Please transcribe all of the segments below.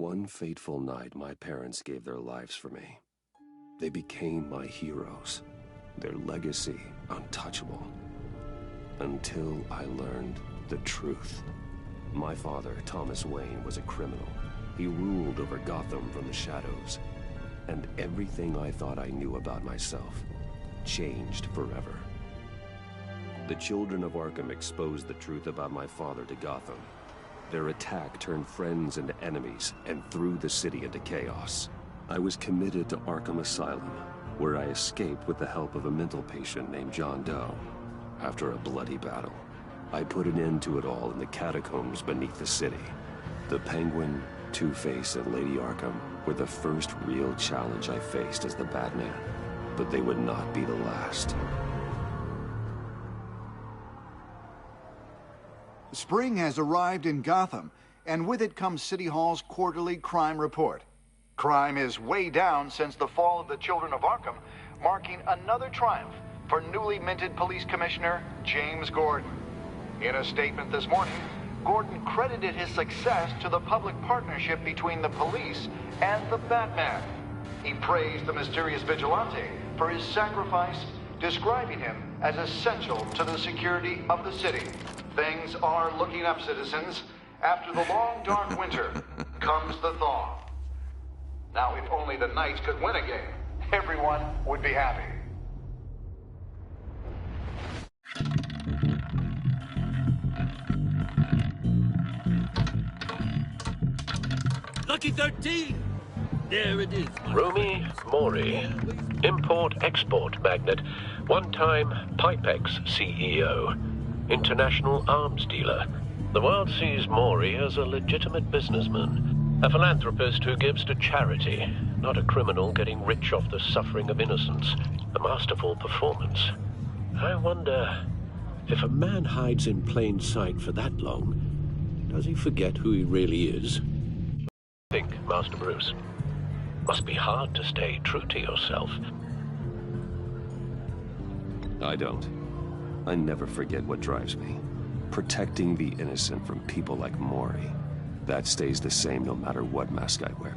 One fateful night, my parents gave their lives for me. They became my heroes, their legacy untouchable. Until I learned the truth. My father, Thomas Wayne, was a criminal. He ruled over Gotham from the shadows. And everything I thought I knew about myself changed forever. The children of Arkham exposed the truth about my father to Gotham. Their attack turned friends into enemies and threw the city into chaos. I was committed to Arkham Asylum, where I escaped with the help of a mental patient named John Doe. After a bloody battle, I put an end to it all in the catacombs beneath the city. The Penguin, Two-Face, and Lady Arkham were the first real challenge I faced as the Batman, but they would not be the last. Spring has arrived in Gotham, and with it comes City Hall's quarterly crime report. Crime is way down since the fall of the Children of Arkham, marking another triumph for newly minted Police Commissioner James Gordon. In a statement this morning, Gordon credited his success to the public partnership between the police and the Batman. He praised the mysterious vigilante for his sacrifice, describing him as essential to the security of the city. Things are looking up, citizens. After the long, dark winter comes the thaw. Now, if only the Knights could win a game, everyone would be happy. Lucky 13! There it is. Rumi Mori, import-export magnate, one-time Pipex CEO, international arms dealer. The world sees Mori as a legitimate businessman, a philanthropist who gives to charity, not a criminal getting rich off the suffering of innocence. A masterful performance. I wonder, if a man hides in plain sight for that long, does he forget who he really is? Think, Master Bruce. Must be hard to stay true to yourself. I don't. I never forget what drives me. Protecting the innocent from people like Mori. That stays the same no matter what mask I wear.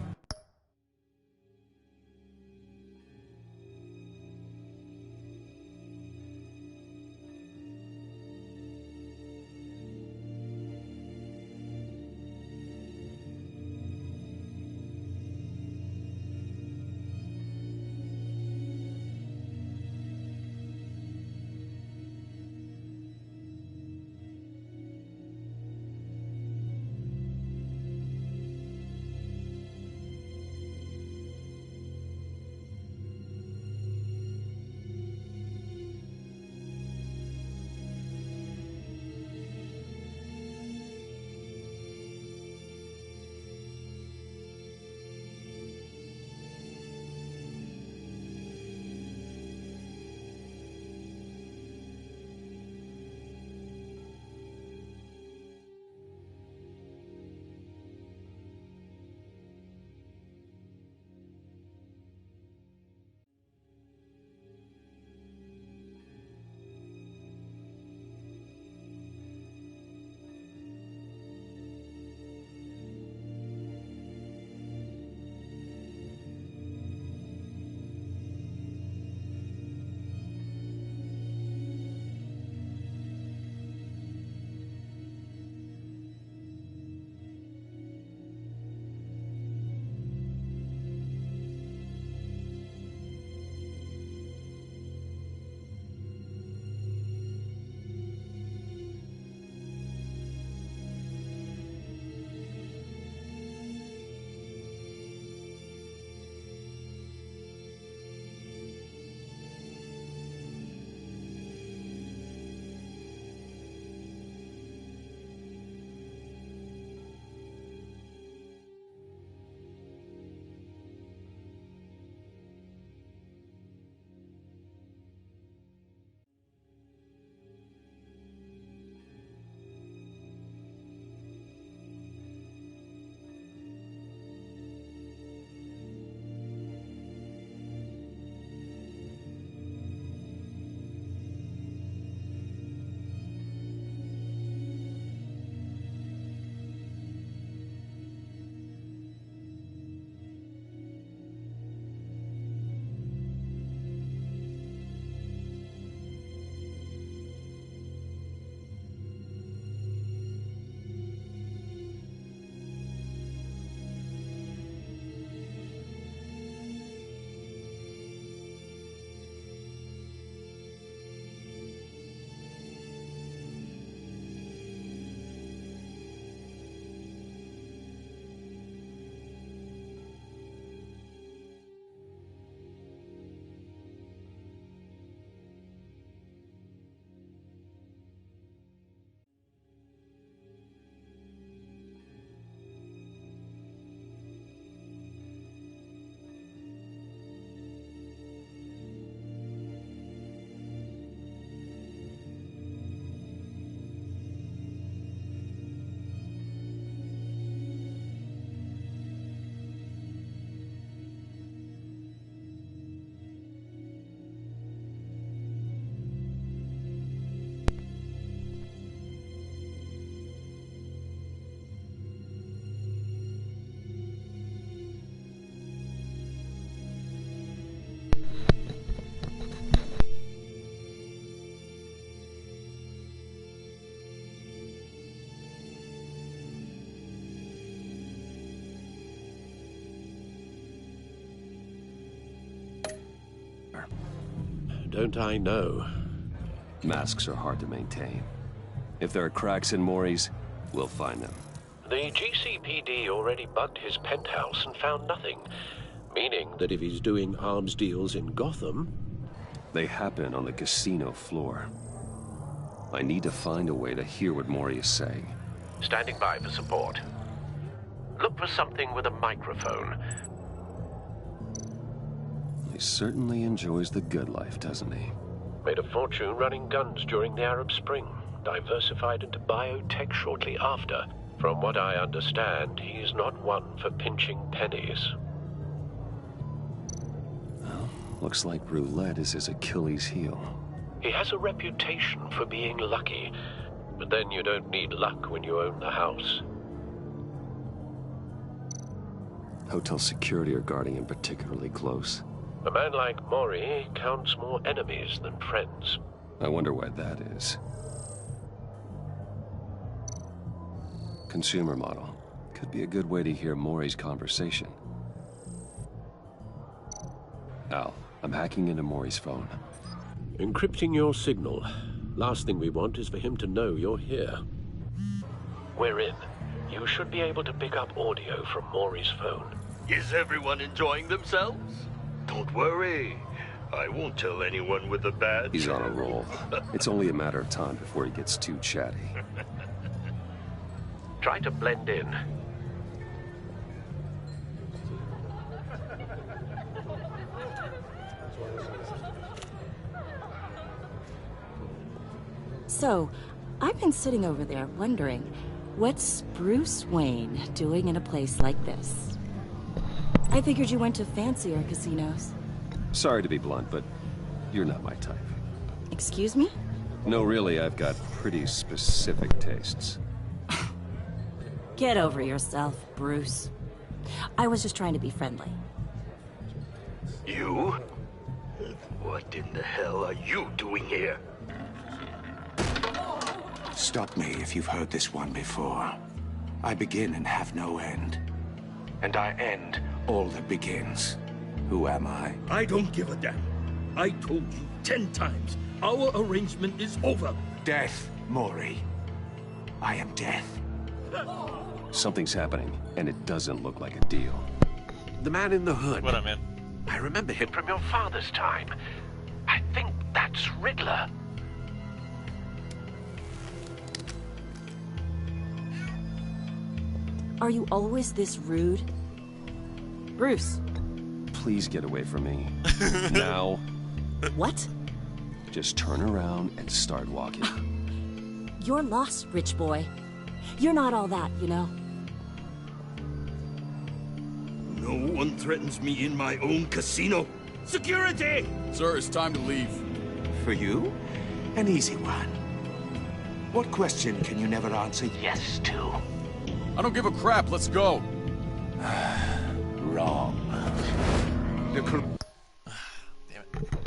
don't I know? Masks are hard to maintain. If there are cracks in Maury's, we'll find them. The GCPD already bugged his penthouse and found nothing, meaning that if he's doing arms deals in Gotham... They happen on the casino floor. I need to find a way to hear what Maury is saying. Standing by for support. Look for something with a microphone. He certainly enjoys the good life, doesn't he? Made a fortune running guns during the Arab Spring. Diversified into biotech shortly after. From what I understand, he's not one for pinching pennies. Well, looks like roulette is his Achilles heel. He has a reputation for being lucky, but then you don't need luck when you own the house. Hotel security are guarding him particularly close. A man like Maury counts more enemies than friends. I wonder why that is. Consumer model. Could be a good way to hear Maury's conversation. Al, I'm hacking into Maury's phone. Encrypting your signal. Last thing we want is for him to know you're here. We're in. You should be able to pick up audio from Maury's phone. Is everyone enjoying themselves? Don't worry. I won't tell anyone with a badge. He's on a roll. It's only a matter of time before he gets too chatty. Try to blend in. So, I've been sitting over there wondering, what's Bruce Wayne doing in a place like this? I figured you went to fancier casinos. Sorry to be blunt, but you're not my type. Excuse me? No, really, I've got pretty specific tastes. Get over yourself, Bruce. I was just trying to be friendly. You? What in the hell are you doing here? Stop me if you've heard this one before. I begin and have no end. And I end all that begins. Who am I? I don't give a damn. I told you 10 times. Our arrangement is over. Death, Maury. I am death. Something's happening, and it doesn't look like a deal. The man in the hood. What up, man? I remember him from your father's time. I think that's Riddler. Are you always this rude? Bruce. Please get away from me. Now. What? Just turn around and start walking. You're lost, rich boy. You're not all that, you know. No one threatens me in my own casino. Security! Sir, it's time to leave. For you? An easy one. What question can you never answer yes to? I don't give a crap, let's go. Wrong. The Damn it.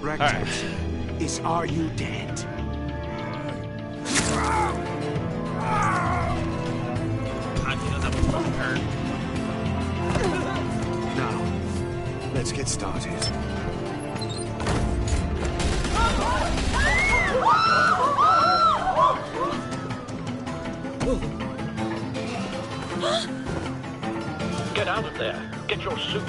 Rectex is Are You Dead? Now, let's get started. Get out of there. Get your suit.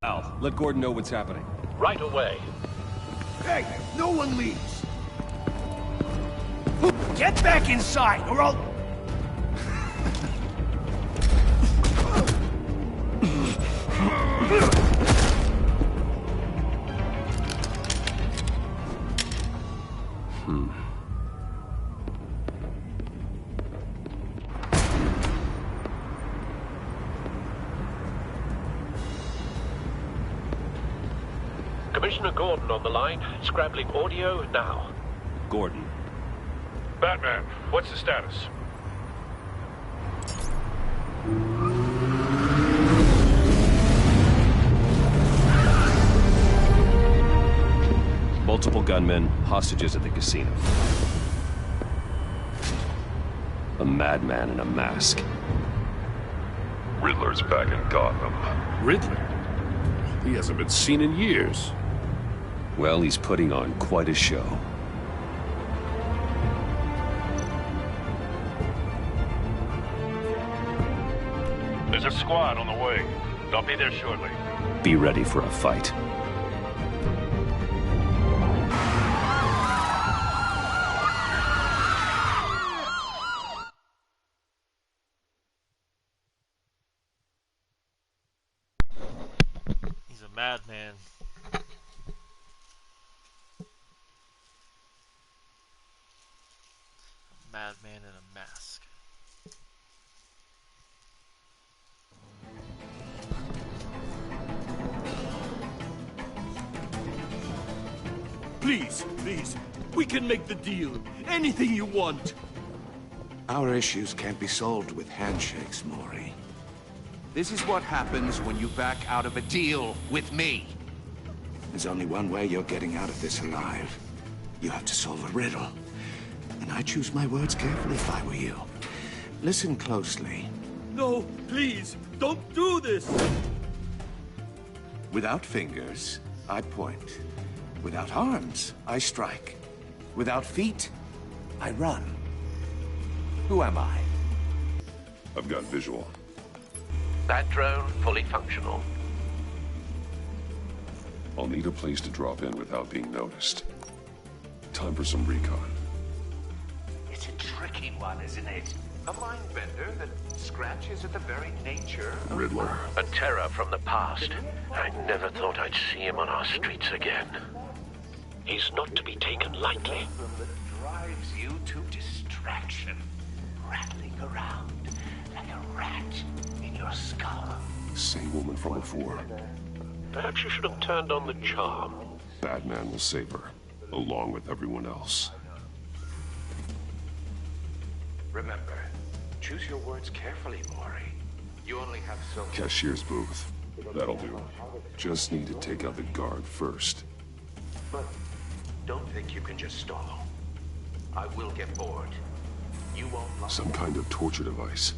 Al, let Gordon know what's happening. Right away. Hey, no one leaves! Get back inside, or I'll... Commissioner Gordon on the line, scrambling audio now. Gordon. Batman, what's the status? Multiple gunmen, hostages at the casino. A madman in a mask. Riddler's back in Gotham. Riddler? He hasn't been seen in years. Well, he's putting on quite a show. There's a squad on the way. They'll be there shortly. Be ready for a fight. He's a madman. Madman in a mask. Please, we can make the deal. Anything you want. Our issues can't be solved with handshakes, Maury. This is what happens when you back out of a deal with me. There's only one way you're getting out of this alive. You have to solve a riddle. And I choose my words carefully if I were you. Listen closely. No, please, don't do this. Without fingers, I point. Without arms, I strike. Without feet, I run. Who am I? I've got visual. That drone fully functional. I'll need a place to drop in without being noticed. Time for some recon. It's a tricky one, isn't it? A mind bender that scratches at the very nature of... Riddler. A terror from the past. I never thought I'd see him on our streets again. He's not to be taken lightly. That drives you to distraction. Rattling around like a rat in your skull. Same woman from before. Perhaps you should have turned on the charm. Batman will save her, along with everyone else. Remember, choose your words carefully, Maury. You only have so... Cashier's booth. That'll do. Just need to take out the guard first. But don't think you can just stall. I will get bored. You won't... Some kind of torture device.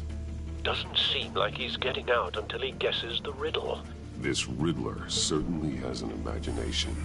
Doesn't seem like he's getting out until he guesses the riddle. This Riddler certainly has an imagination.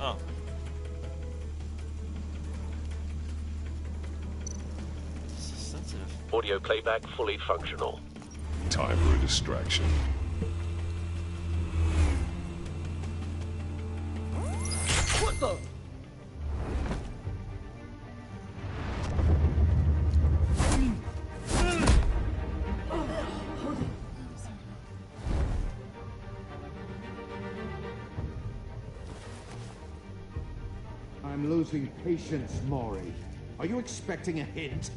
Oh. This is sensitive. Audio playback fully functional. Time for a distraction. What the? I'm losing patience, Maury. Are you expecting a hint?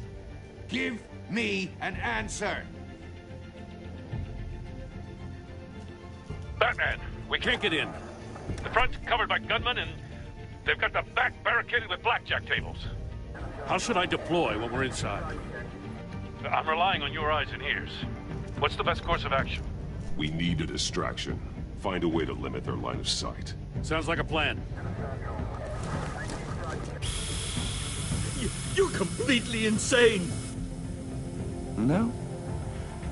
Give me an answer! Batman, we can't get in. The front's covered by gunmen, and they've got the back barricaded with blackjack tables. How should I deploy when we're inside? I'm relying on your eyes and ears. What's the best course of action? We need a distraction. find a way to limit their line of sight. Sounds like a plan. You're completely insane! No,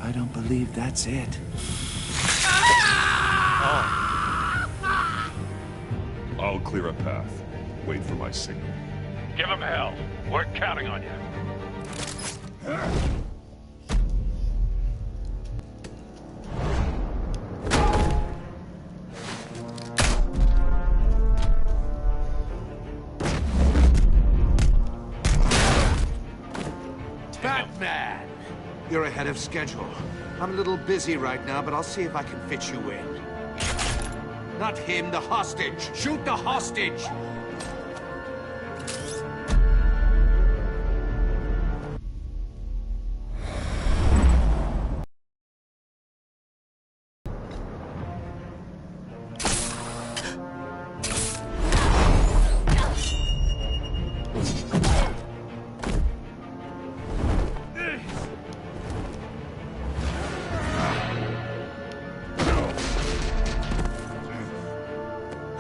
I don't believe that's it. I'll clear a path. Wait for my signal. Give him hell. We're counting on you. Batman! You're ahead of schedule. I'm a little busy right now, but I'll see if I can fit you in. Not him, the hostage! Shoot the hostage!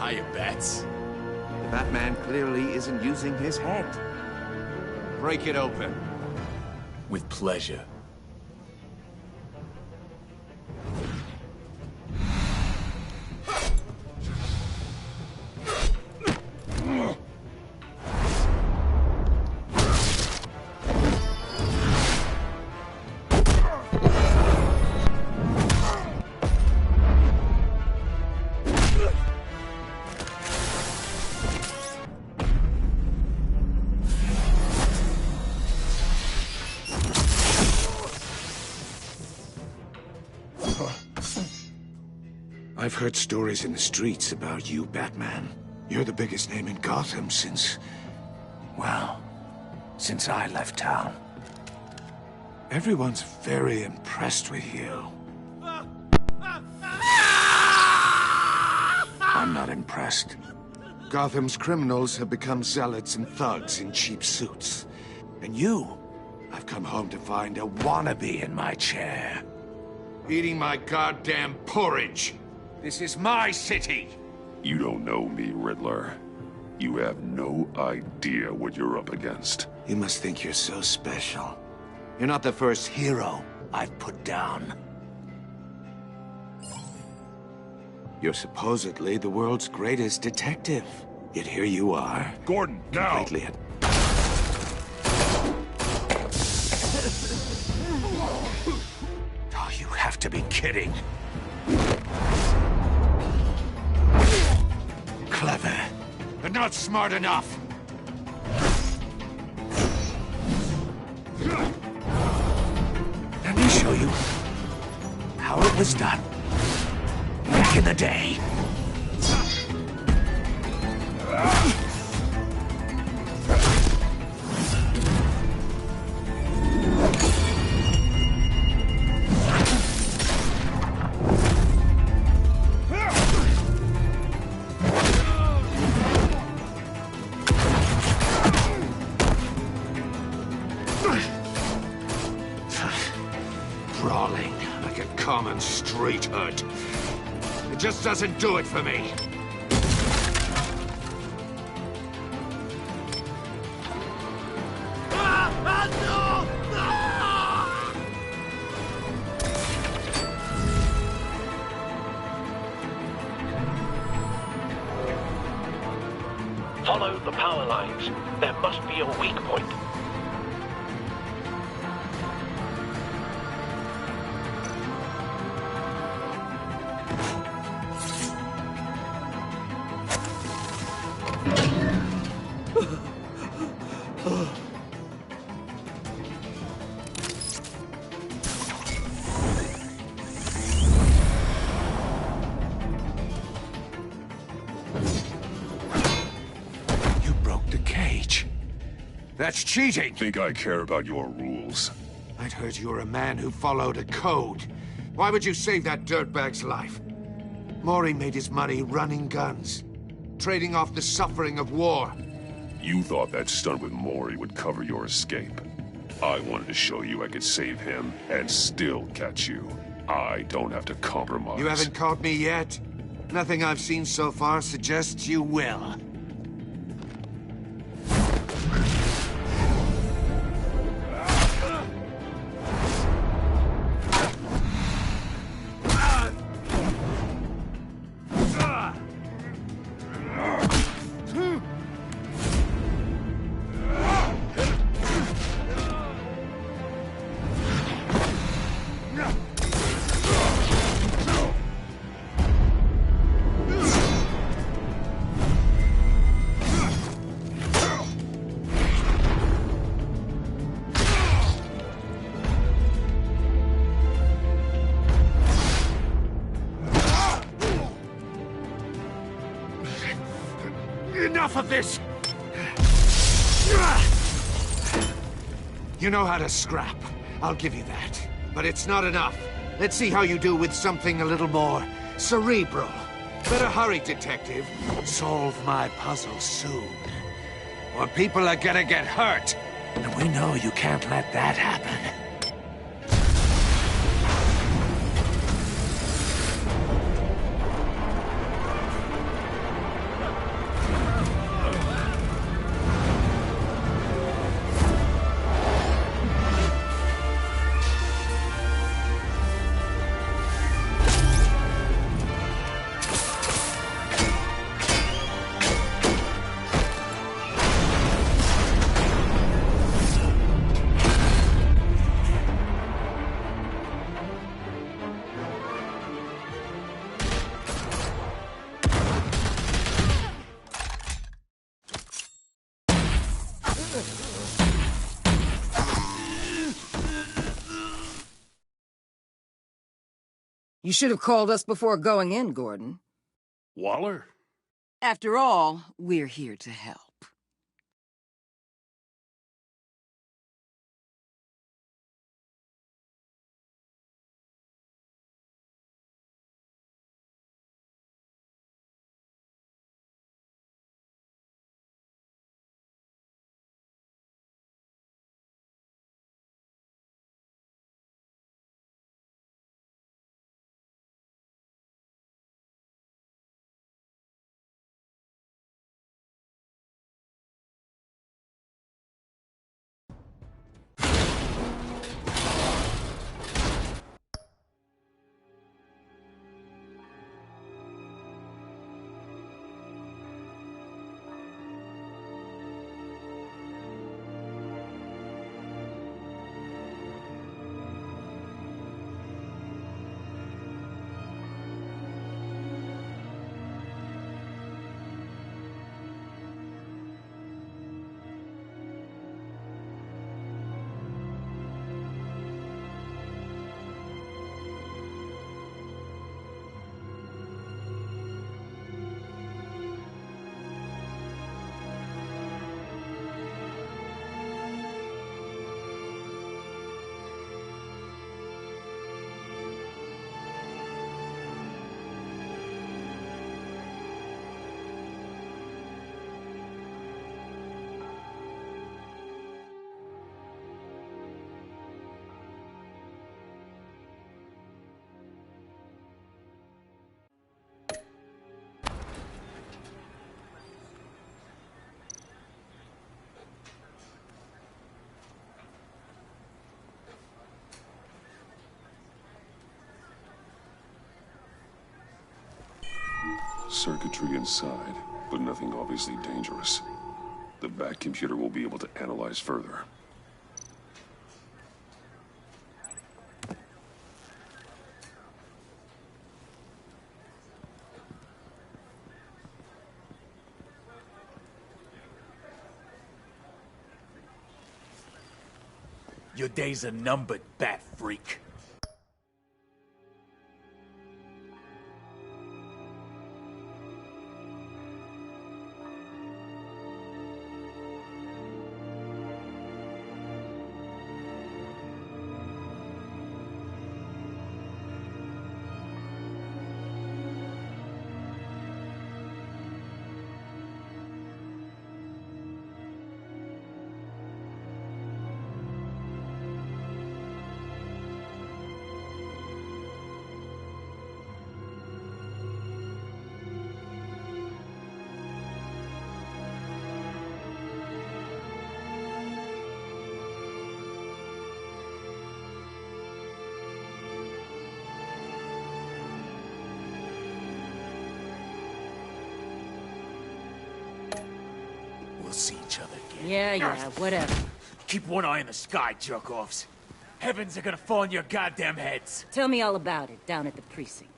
Hiya, Bats. The Batman clearly isn't using his head. Break it open. With pleasure. I've heard stories in the streets about you, Batman. You're the biggest name in Gotham since... well, since I left town. Everyone's very impressed with you. I'm not impressed. Gotham's criminals have become zealots and thugs in cheap suits. And you, I've come home to find a wannabe in my chair. Eating my goddamn porridge. This is my city! You don't know me, Riddler. You have no idea what you're up against. You must think you're so special. You're not the first hero I've put down. You're supposedly the world's greatest detective. Yet here you are. Gordon, now! Completely at... Oh, you have to be kidding. Clever, but not smart enough. Let me show you how it was done back in the day. Brawling like a common street hood. It just doesn't do it for me. Follow the power lines. There must be a weak point. That's cheating! Think I care about your rules? I'd heard you were a man who followed a code. Why would you save that dirtbag's life? Mori made his money running guns, trading off the suffering of war. You thought that stunt with Mori would cover your escape. I wanted to show you I could save him and still catch you. I don't have to compromise. You haven't caught me yet? Nothing I've seen so far suggests you will. Enough of this! You know how to scrap. I'll give you that. But it's not enough. Let's see how you do with something a little more cerebral. Better hurry, detective. Solve my puzzle soon. Or people are gonna get hurt. And we know you can't let that happen. You should have called us before going in, Gordon. Waller? After all, we're here to help. Circuitry inside, but nothing obviously dangerous. The back computer will be able to analyze further. Your days are numbered, bat freak. see each other again. Yeah, whatever. Keep one eye in the sky, jerk-offs. Heavens are gonna fall on your goddamn heads. Tell me all about it down at the precinct.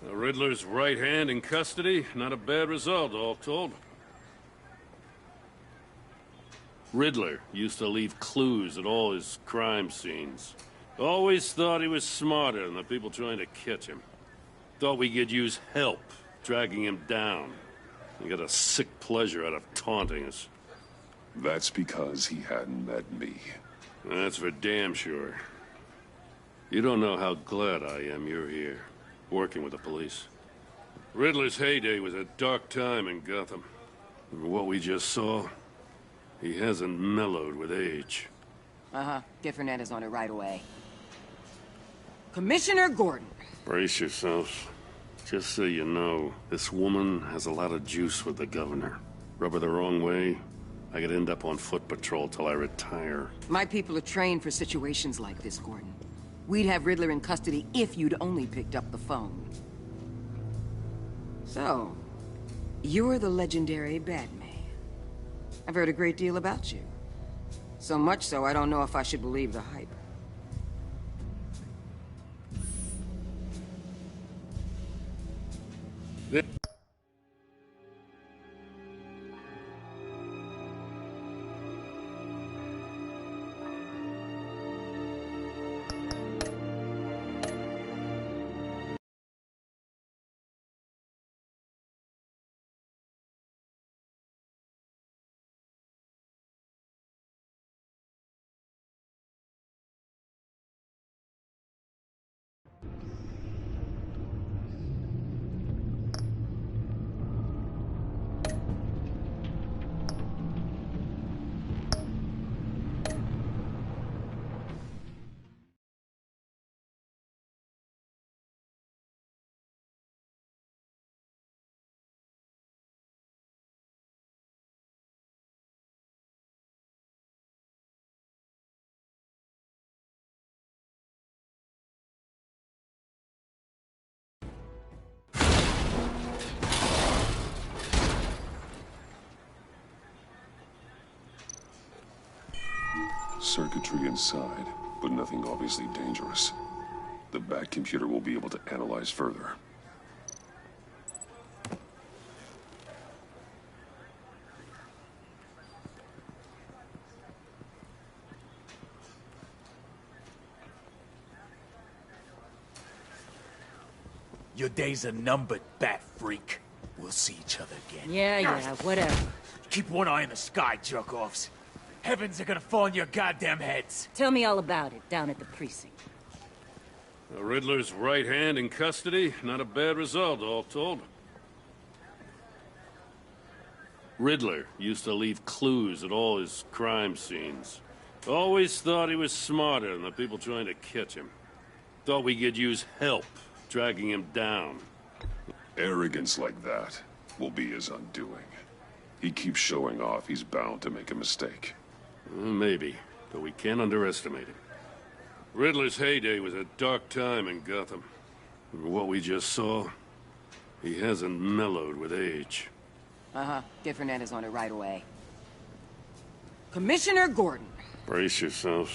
The Riddler's right hand in custody. Not a bad result, all told. Riddler used to leave clues at all his crime scenes. Always thought he was smarter than the people trying to catch him. Thought we could use help, dragging him down. He got a sick pleasure out of taunting us. That's because he hadn't met me. That's for damn sure. You don't know how glad I am you're here, working with the police. Riddler's heyday was a dark time in Gotham. For what we just saw, he hasn't mellowed with age. Uh-huh. Get Fernandez on it right away. Commissioner Gordon. Brace yourselves. Just so you know, this woman has a lot of juice with the governor. Rub her the wrong way, I could end up on foot patrol till I retire. My people are trained for situations like this, Gordon. We'd have Riddler in custody if you'd only picked up the phone. So, you're the legendary Batman. I've heard a great deal about you. So much so, I don't know if I should believe the hype. Circuitry inside, but nothing obviously dangerous. The back computer will be able to analyze further. Your days are numbered, bat freak. We'll see each other again. Yeah, whatever. Keep one eye in the sky, jerk-offs. Heavens are gonna fall on your goddamn heads. Tell me all about it down at the precinct. The Riddler's right hand in custody. Not a bad result, all told. Riddler used to leave clues at all his crime scenes. Always thought he was smarter than the people trying to catch him. Thought we could use help, dragging him down. Arrogance like that will be his undoing. He keeps showing off, he's bound to make a mistake. Maybe, but we can't underestimate him. Riddler's heyday was a dark time in Gotham. For what we just saw, he hasn't mellowed with age. Uh-huh. Get Fernandez on it right away. Commissioner Gordon. Brace yourselves.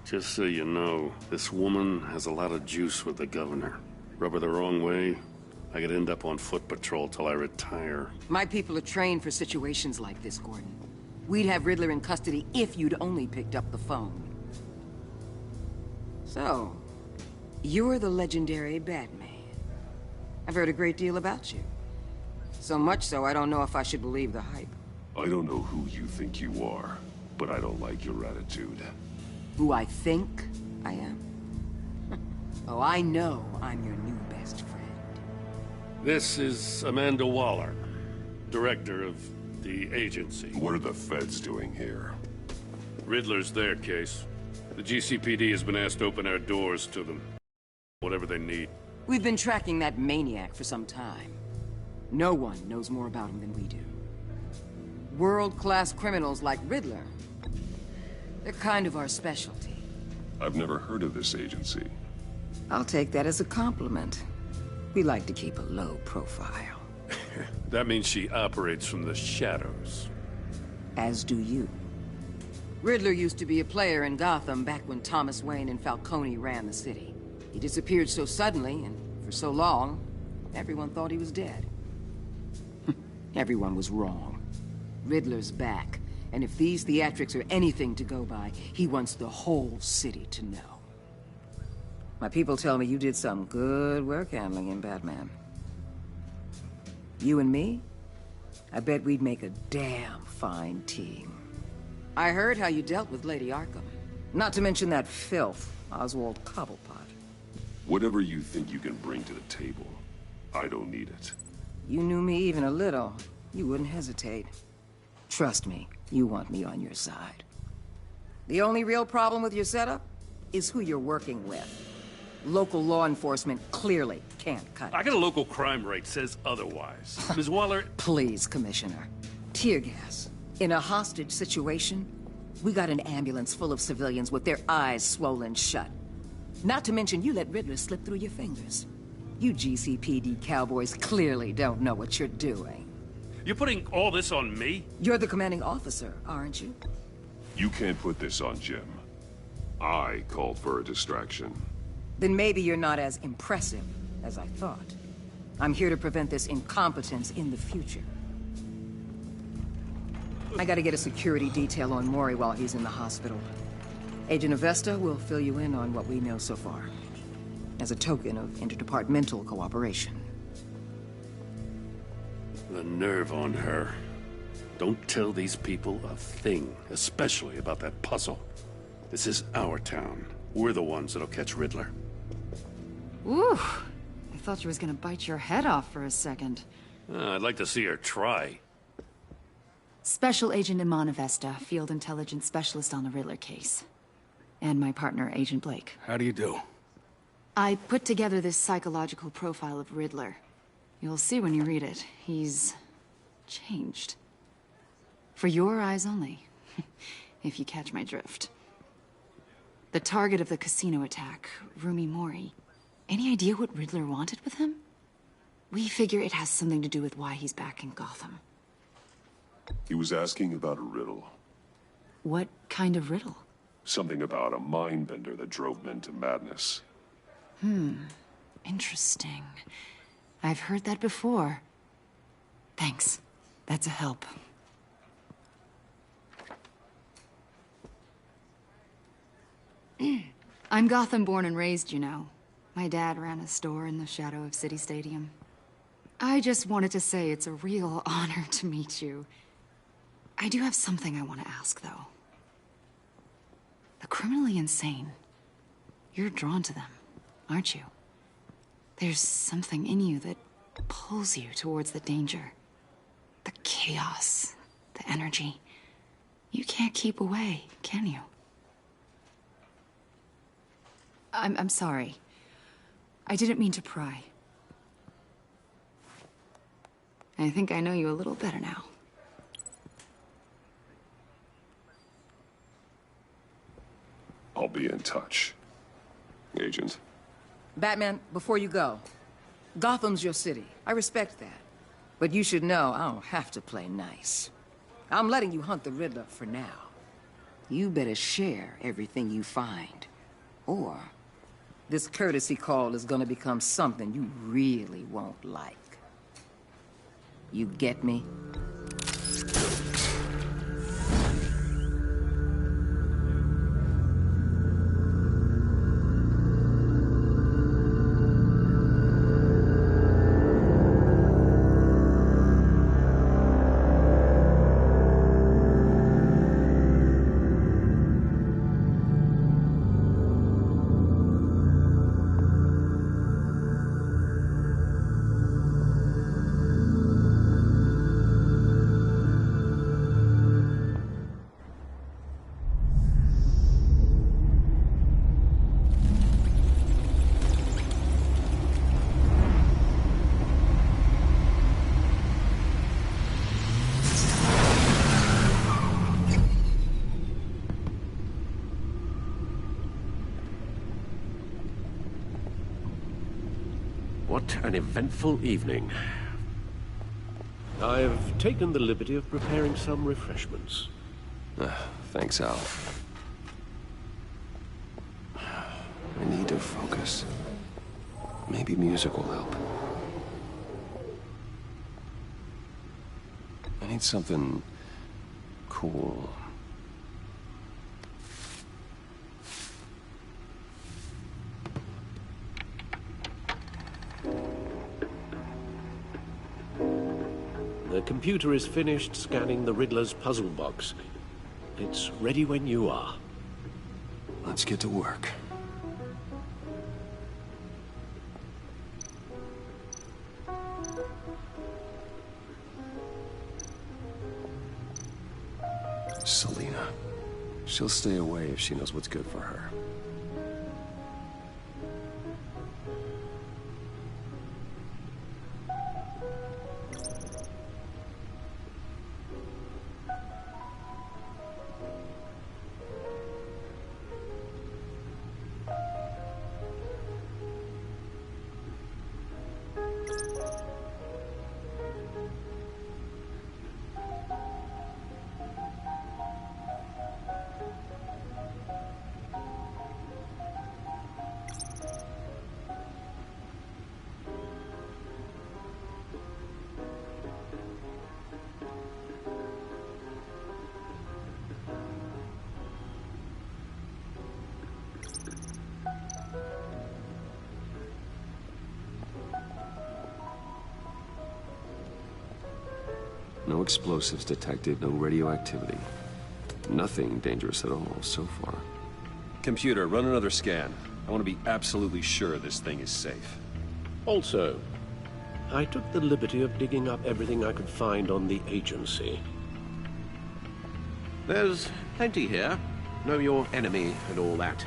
Just so you know, this woman has a lot of juice with the governor. Rub her the wrong way, I could end up on foot patrol till I retire. My people are trained for situations like this, Gordon. We'd have Riddler in custody if you'd only picked up the phone. So, you're the legendary Batman. I've heard a great deal about you. So much so, I don't know if I should believe the hype. I don't know who you think you are, but I don't like your attitude. Who I think I am? Oh, I know I'm your new best friend. This is Amanda Waller, director of the agency. What are the feds doing here? Riddler's their case. The GCPD has been asked to open our doors to them. Whatever they need. We've been tracking that maniac for some time. No one knows more about him than we do. World-class criminals like Riddler. They're kind of our specialty. I've never heard of this agency. I'll take that as a compliment. We like to keep a low profile. That means she operates from the shadows. As do you. Riddler used to be a player in Gotham back when Thomas Wayne and Falcone ran the city. He disappeared so suddenly and for so long, everyone thought he was dead. Everyone was wrong. Riddler's back, and if these theatrics are anything to go by, he wants the whole city to know. My people tell me you did some good work handling him, Batman. You and me? I bet we'd make a damn fine team. I heard how you dealt with Lady Arkham. Not to mention that filth, Oswald Cobblepot. Whatever you think you can bring to the table, I don't need it. You knew me even a little, you wouldn't hesitate. Trust me, you want me on your side. The only real problem with your setup is who you're working with. Local law enforcement clearly can't cut it. I got a local crime rate says otherwise. Ms. Waller... Please, Commissioner. Tear gas. In a hostage situation, we got an ambulance full of civilians with their eyes swollen shut. Not to mention you let Riddler slip through your fingers. You GCPD cowboys clearly don't know what you're doing. You're putting all this on me? You're the commanding officer, aren't you? You can't put this on Jim. I called for a distraction. Then maybe you're not as impressive as I thought. I'm here to prevent this incompetence in the future. I gotta get a security detail on Mori while he's in the hospital. Agent Avesta will fill you in on what we know so far, as a token of interdepartmental cooperation. The nerve on her. Don't tell these people a thing, especially about that puzzle. This is our town. We're the ones that'll catch Riddler. Ooh, I thought you was gonna bite your head off for a second. I'd like to see her try. Special Agent Iman Avesta, Field Intelligence Specialist on the Riddler case. And my partner, Agent Blake. How do you do? I put together this psychological profile of Riddler. You'll see when you read it. He's changed. For your eyes only, if you catch my drift. The target of the casino attack, Rumi Mori. Any idea what Riddler wanted with him? We figure it has something to do with why he's back in Gotham. He was asking about a riddle. What kind of riddle? Something about a mind bender that drove men to madness. Interesting. I've heard that before. Thanks. That's a help. I'm Gotham born and raised, you know. My dad ran a store in the shadow of City Stadium. I just wanted to say it's a real honor to meet you. I do have something I want to ask, though. The criminally insane. You're drawn to them, aren't you? There's something in you that pulls you towards the danger. The chaos, the energy. You can't keep away, can you? I'm sorry. I didn't mean to pry. I think I know you a little better now. I'll be in touch, Agent. Batman, before you go, Gotham's your city. I respect that. But you should know I don't have to play nice. I'm letting you hunt the Riddler for now. You better share everything you find. Or this courtesy call is gonna become something you really won't like. You get me? What an eventful evening. I've taken the liberty of preparing some refreshments. Thanks, Al. I need to focus. Maybe music will help. I need something cool. The computer is finished scanning the Riddler's puzzle box. It's ready when you are. Let's get to work. Selina. She'll stay away if she knows what's good for her. No explosives detected, no radioactivity. Nothing dangerous at all so far. Computer, run another scan. I want to be absolutely sure this thing is safe. Also, I took the liberty of digging up everything I could find on the agency. There's plenty here. Know your enemy and all that.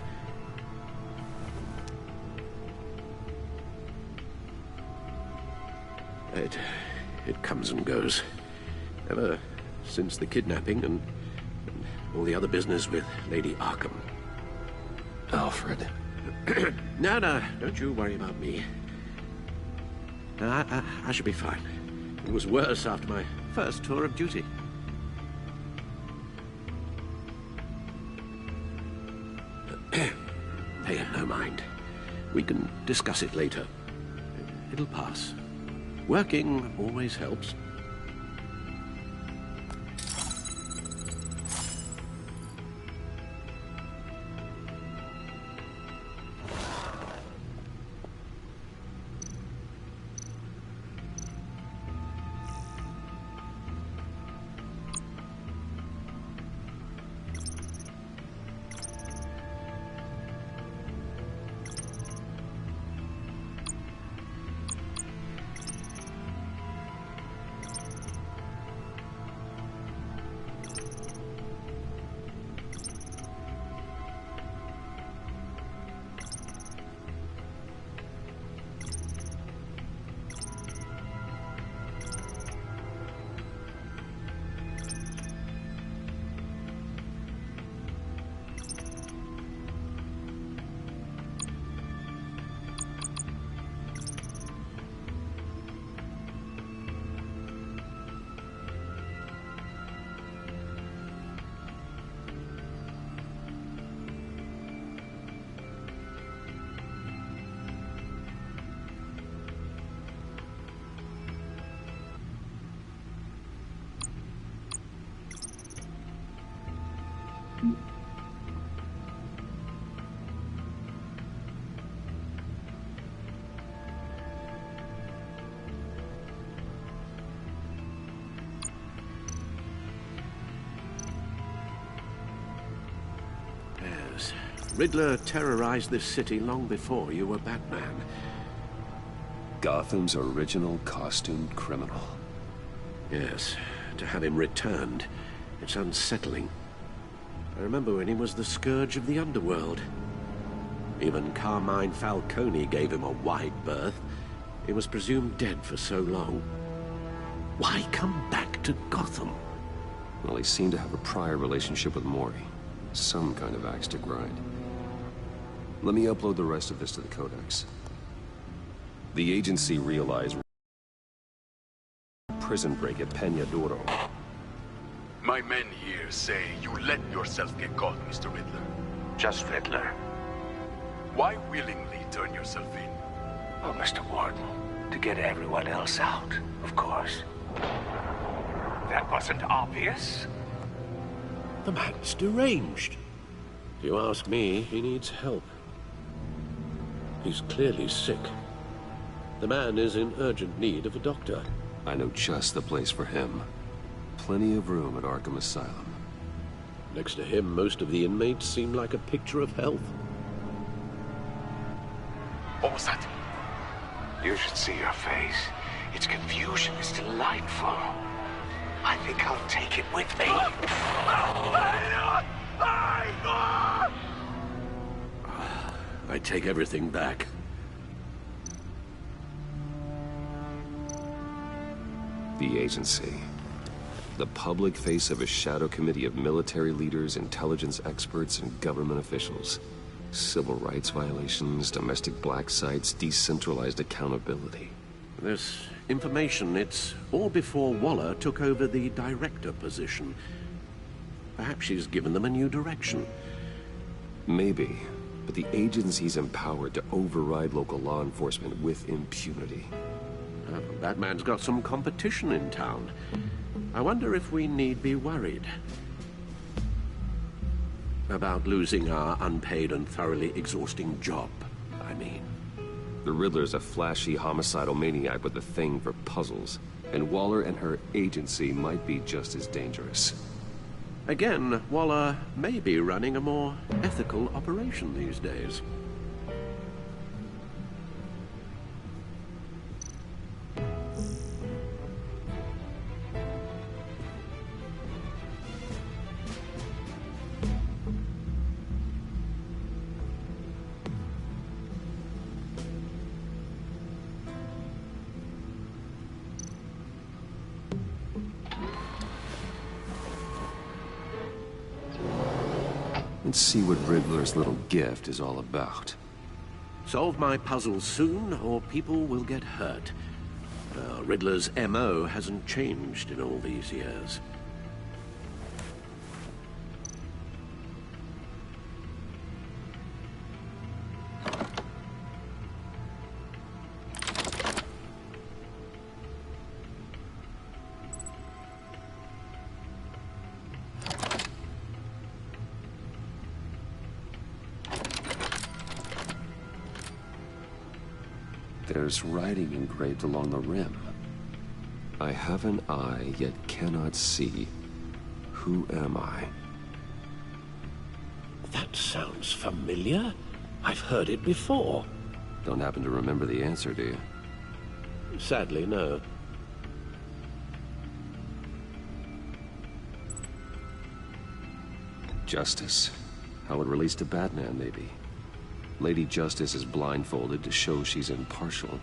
It comes and goes. Ever since the kidnapping and all the other business with Lady Arkham. Alfred. No, don't you worry about me. I should be fine. It was worse after my first tour of duty. Pay no mind. We can discuss it later. It'll pass. Working always helps. Riddler terrorized this city long before you were Batman. Gotham's original costumed criminal. Yes, to have him returned, it's unsettling. I remember when he was the scourge of the underworld. Even Carmine Falcone gave him a wide berth. He was presumed dead for so long. Why come back to Gotham? Well, he seemed to have a prior relationship with Mori. Some kind of axe to grind. Let me upload the rest of this to the Codex. The agency realized prison break at Peñadoro. My men here say you let yourself get caught, Mr. Riddler. Just Riddler. Why willingly turn yourself in? Oh, Mr. Warden, to get everyone else out, of course. That wasn't obvious. The man's deranged. If you ask me, he needs help. He's clearly sick. The man is in urgent need of a doctor. I know just the place for him. Plenty of room at Arkham Asylum. Next to him, most of the inmates seem like a picture of health. What was that? You should see your face. Its confusion is delightful. I think I'll take it with me. I take everything back. The agency. The public face of a shadow committee of military leaders, intelligence experts, and government officials. Civil rights violations, domestic black sites, decentralized accountability. This information, it's all before Waller took over the director position. Perhaps she's given them a new direction. Maybe, but the agency's empowered to override local law enforcement with impunity. Batman's got some competition in town. I wonder if we need be worried about losing our unpaid and thoroughly exhausting job, I mean. The Riddler's a flashy, homicidal maniac with a thing for puzzles, and Waller and her agency might be just as dangerous. Again, Waller may be running a more ethical operation these days. Let's see what Riddler's little gift is all about. Solve my puzzle soon, or people will get hurt. Riddler's MO hasn't changed in all these years. There's writing engraved along the rim. I have an eye, yet cannot see. Who am I? That sounds familiar. I've heard it before. Don't happen to remember the answer, do you? Sadly, no. Justice. How it relates to Batman, maybe. Lady Justice is blindfolded to show she's impartial.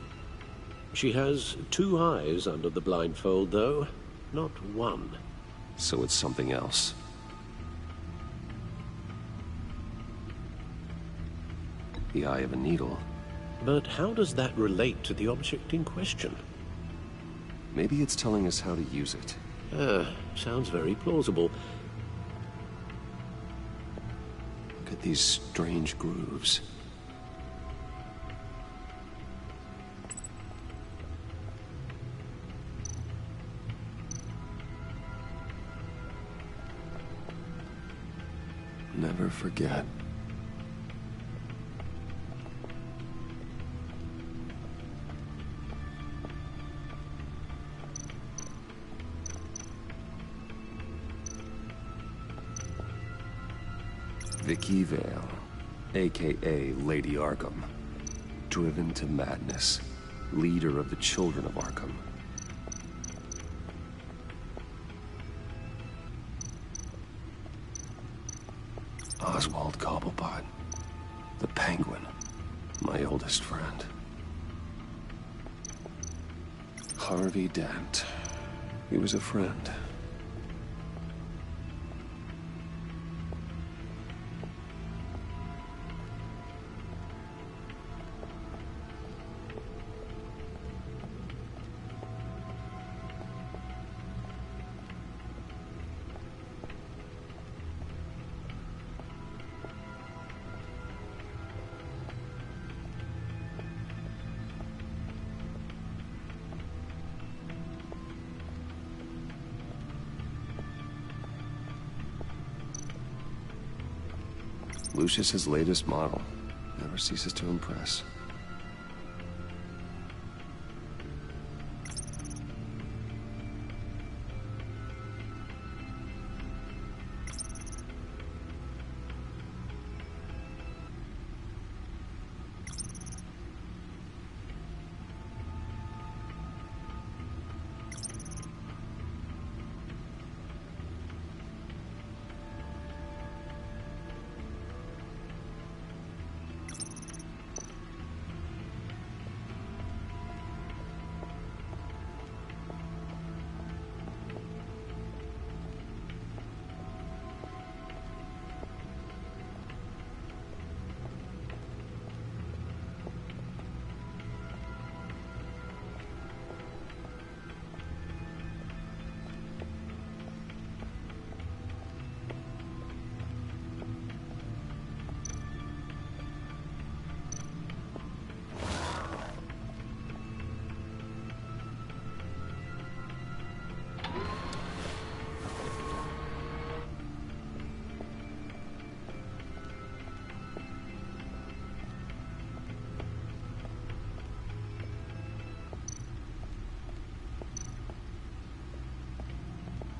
She has two eyes under the blindfold, though, not one. So it's something else. The eye of a needle. But how does that relate to the object in question? Maybe it's telling us how to use it. Sounds very plausible. Look at these strange grooves. Never forget. Vicky Vale, aka Lady Arkham. Driven to madness. Leader of the Children of Arkham. Oswald Cobblepot. The Penguin. My oldest friend. Harvey Dent. He was a friend. Lucius's latest model. Never ceases to impress.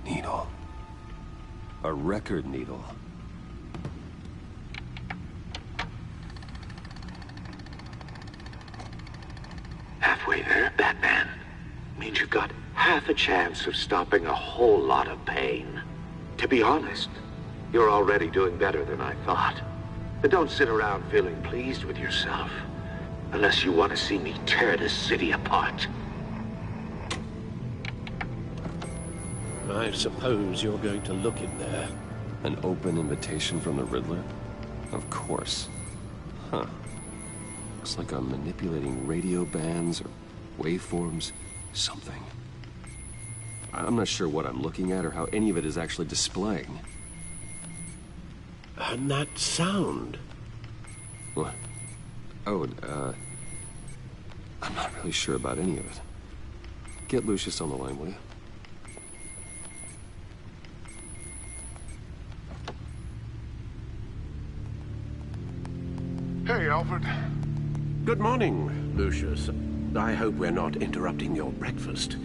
Needle. A record needle. Halfway there, Batman. Means you've got half a chance of stopping a whole lot of pain. To be honest, you're already doing better than I thought. But don't sit around feeling pleased with yourself. Unless you want to see me tear this city apart. I suppose you're going to look in there. An open invitation from the Riddler? Of course. Huh. Looks like I'm manipulating radio bands or waveforms. Something. I'm not sure what I'm looking at or how any of it is actually displaying. And that sound? What? Oh, I'm not really sure about any of it. Get Lucius on the line, will you? Hey, Alfred. Good morning, Lucius. I hope we're not interrupting your breakfast.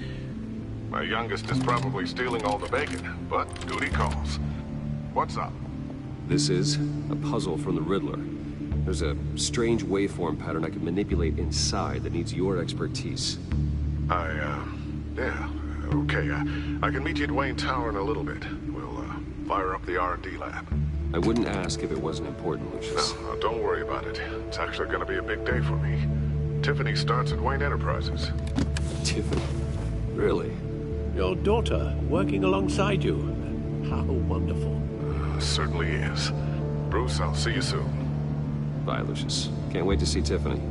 My youngest is probably stealing all the bacon, but duty calls. What's up? This is a puzzle from the Riddler. There's a strange waveform pattern I can manipulate inside that needs your expertise. Yeah, okay. I can meet you at Wayne Tower in a little bit. We'll, fire up the R&D lab. I wouldn't ask if it wasn't important, Lucius. No, don't worry about it. It's actually gonna be a big day for me. Tiffany starts at Wayne Enterprises. Tiffany? Really? Your daughter working alongside you. How wonderful. Certainly is. Bruce, I'll see you soon. Bye, Lucius. Can't wait to see Tiffany.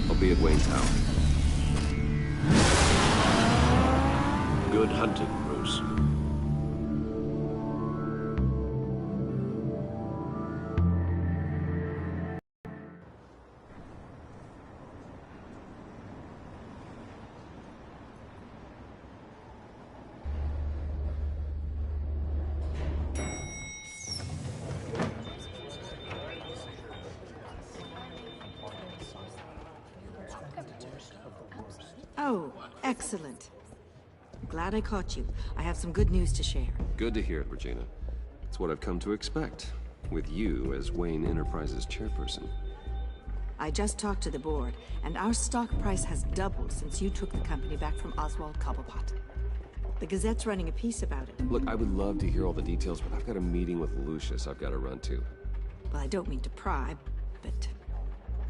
I'll be at Wayne Tower. Good hunting, Bruce. Oh, excellent. Glad I caught you. I have some good news to share. Good to hear it, Regina. It's what I've come to expect, with you as Wayne Enterprises chairperson. I just talked to the board, and our stock price has doubled since you took the company back from Oswald Cobblepot. The Gazette's running a piece about it. Look, I would love to hear all the details, but I've got a meeting with Lucius I've got to run to. Well, I don't mean to pry, but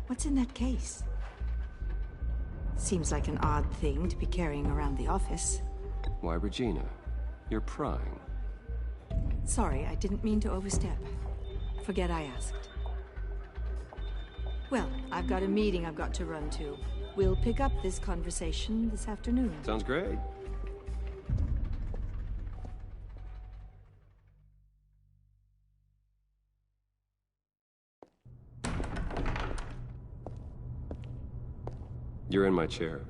what's in that case? Seems like an odd thing to be carrying around the office. Why, Regina? You're prying. Sorry, I didn't mean to overstep. Forget I asked. Well, I've got a meeting I've got to run to. We'll pick up this conversation this afternoon. Sounds great. You're in my chair.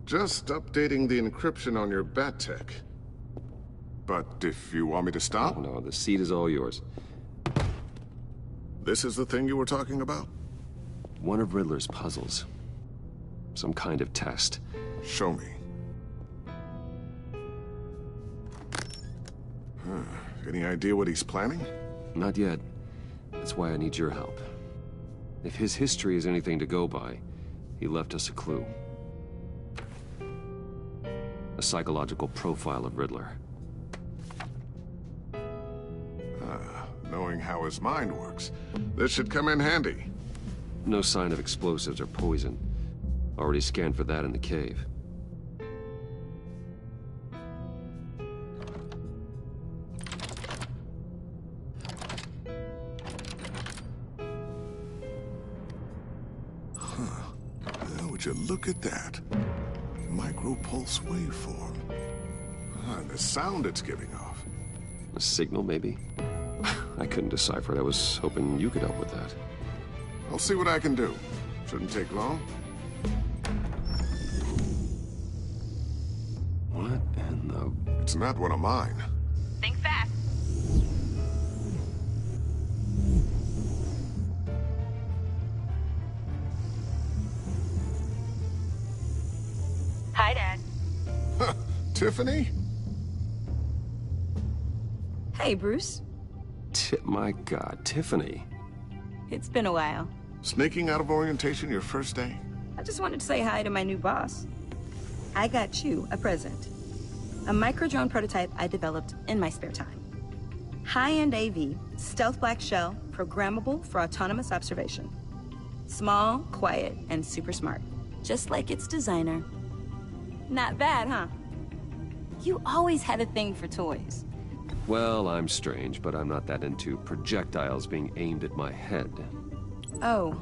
Just updating the encryption on your bat tech. But if you want me to stop... Oh, no, the seat is all yours. This is the thing you were talking about? One of Riddler's puzzles. Some kind of test. Show me. Any idea what he's planning? Not yet. That's why I need your help. If his history is anything to go by, he left us a clue. A psychological profile of Riddler. Knowing how his mind works, this should come in handy. No sign of explosives or poison. Already scanned for that in the cave. Would you look at that? Micro-pulse waveform. And the sound it's giving off. A signal, maybe? I couldn't decipher it. I was hoping you could help with that. I'll see what I can do. Shouldn't take long. What in the... It's not one of mine. Think fast. Hi, Dad. Tiffany? Hey, Bruce. My God, Tiffany. It's been a while. Sneaking out of orientation your first day? I just wanted to say hi to my new boss. I got you a present. A micro-drone prototype I developed in my spare time. High-end AV, stealth black shell, programmable for autonomous observation. Small, quiet, and super smart. Just like its designer. Not bad, huh? You always had a thing for toys. Well, I'm strange, but I'm not that into projectiles being aimed at my head. Oh.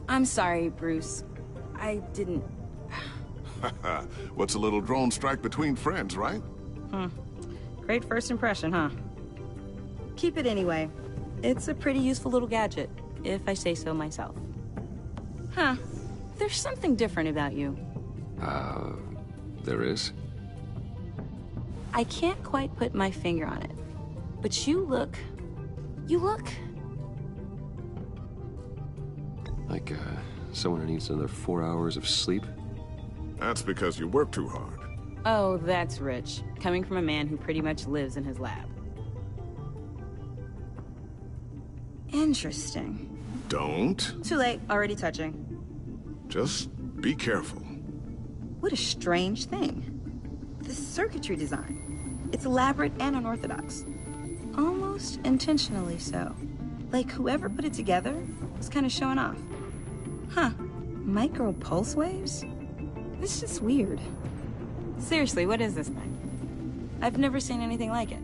I'm sorry, Bruce. I didn't... What's a little drone strike between friends, right? Great first impression, huh? Keep it anyway. It's a pretty useful little gadget, if I say so myself. Huh. There's something different about you. There is? I can't quite put my finger on it, but you look... Like, someone who needs another 4 hours of sleep? That's because you work too hard. Oh, that's rich. Coming from a man who pretty much lives in his lab. Interesting. Don't. Too late. Already touching. Just be careful. What a strange thing. The circuitry design. It's elaborate and unorthodox. Almost intentionally so. Like whoever put it together was kind of showing off. Huh. Micro pulse waves? It's just weird. Seriously, what is this thing? I've never seen anything like it.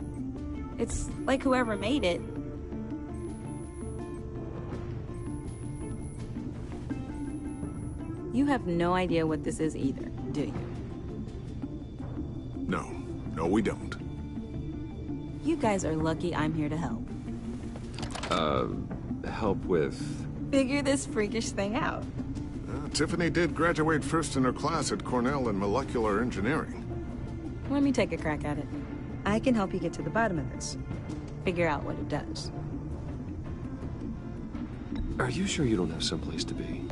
It's like whoever made it... You have no idea what this is either, do you? No, we don't. You guys are lucky I'm here to help. Help with... Figure this freakish thing out. Tiffany did graduate first in her class at Cornell in molecular engineering. Let me take a crack at it. I can help you get to the bottom of this. Figure out what it does. Are you sure you don't have someplace to be?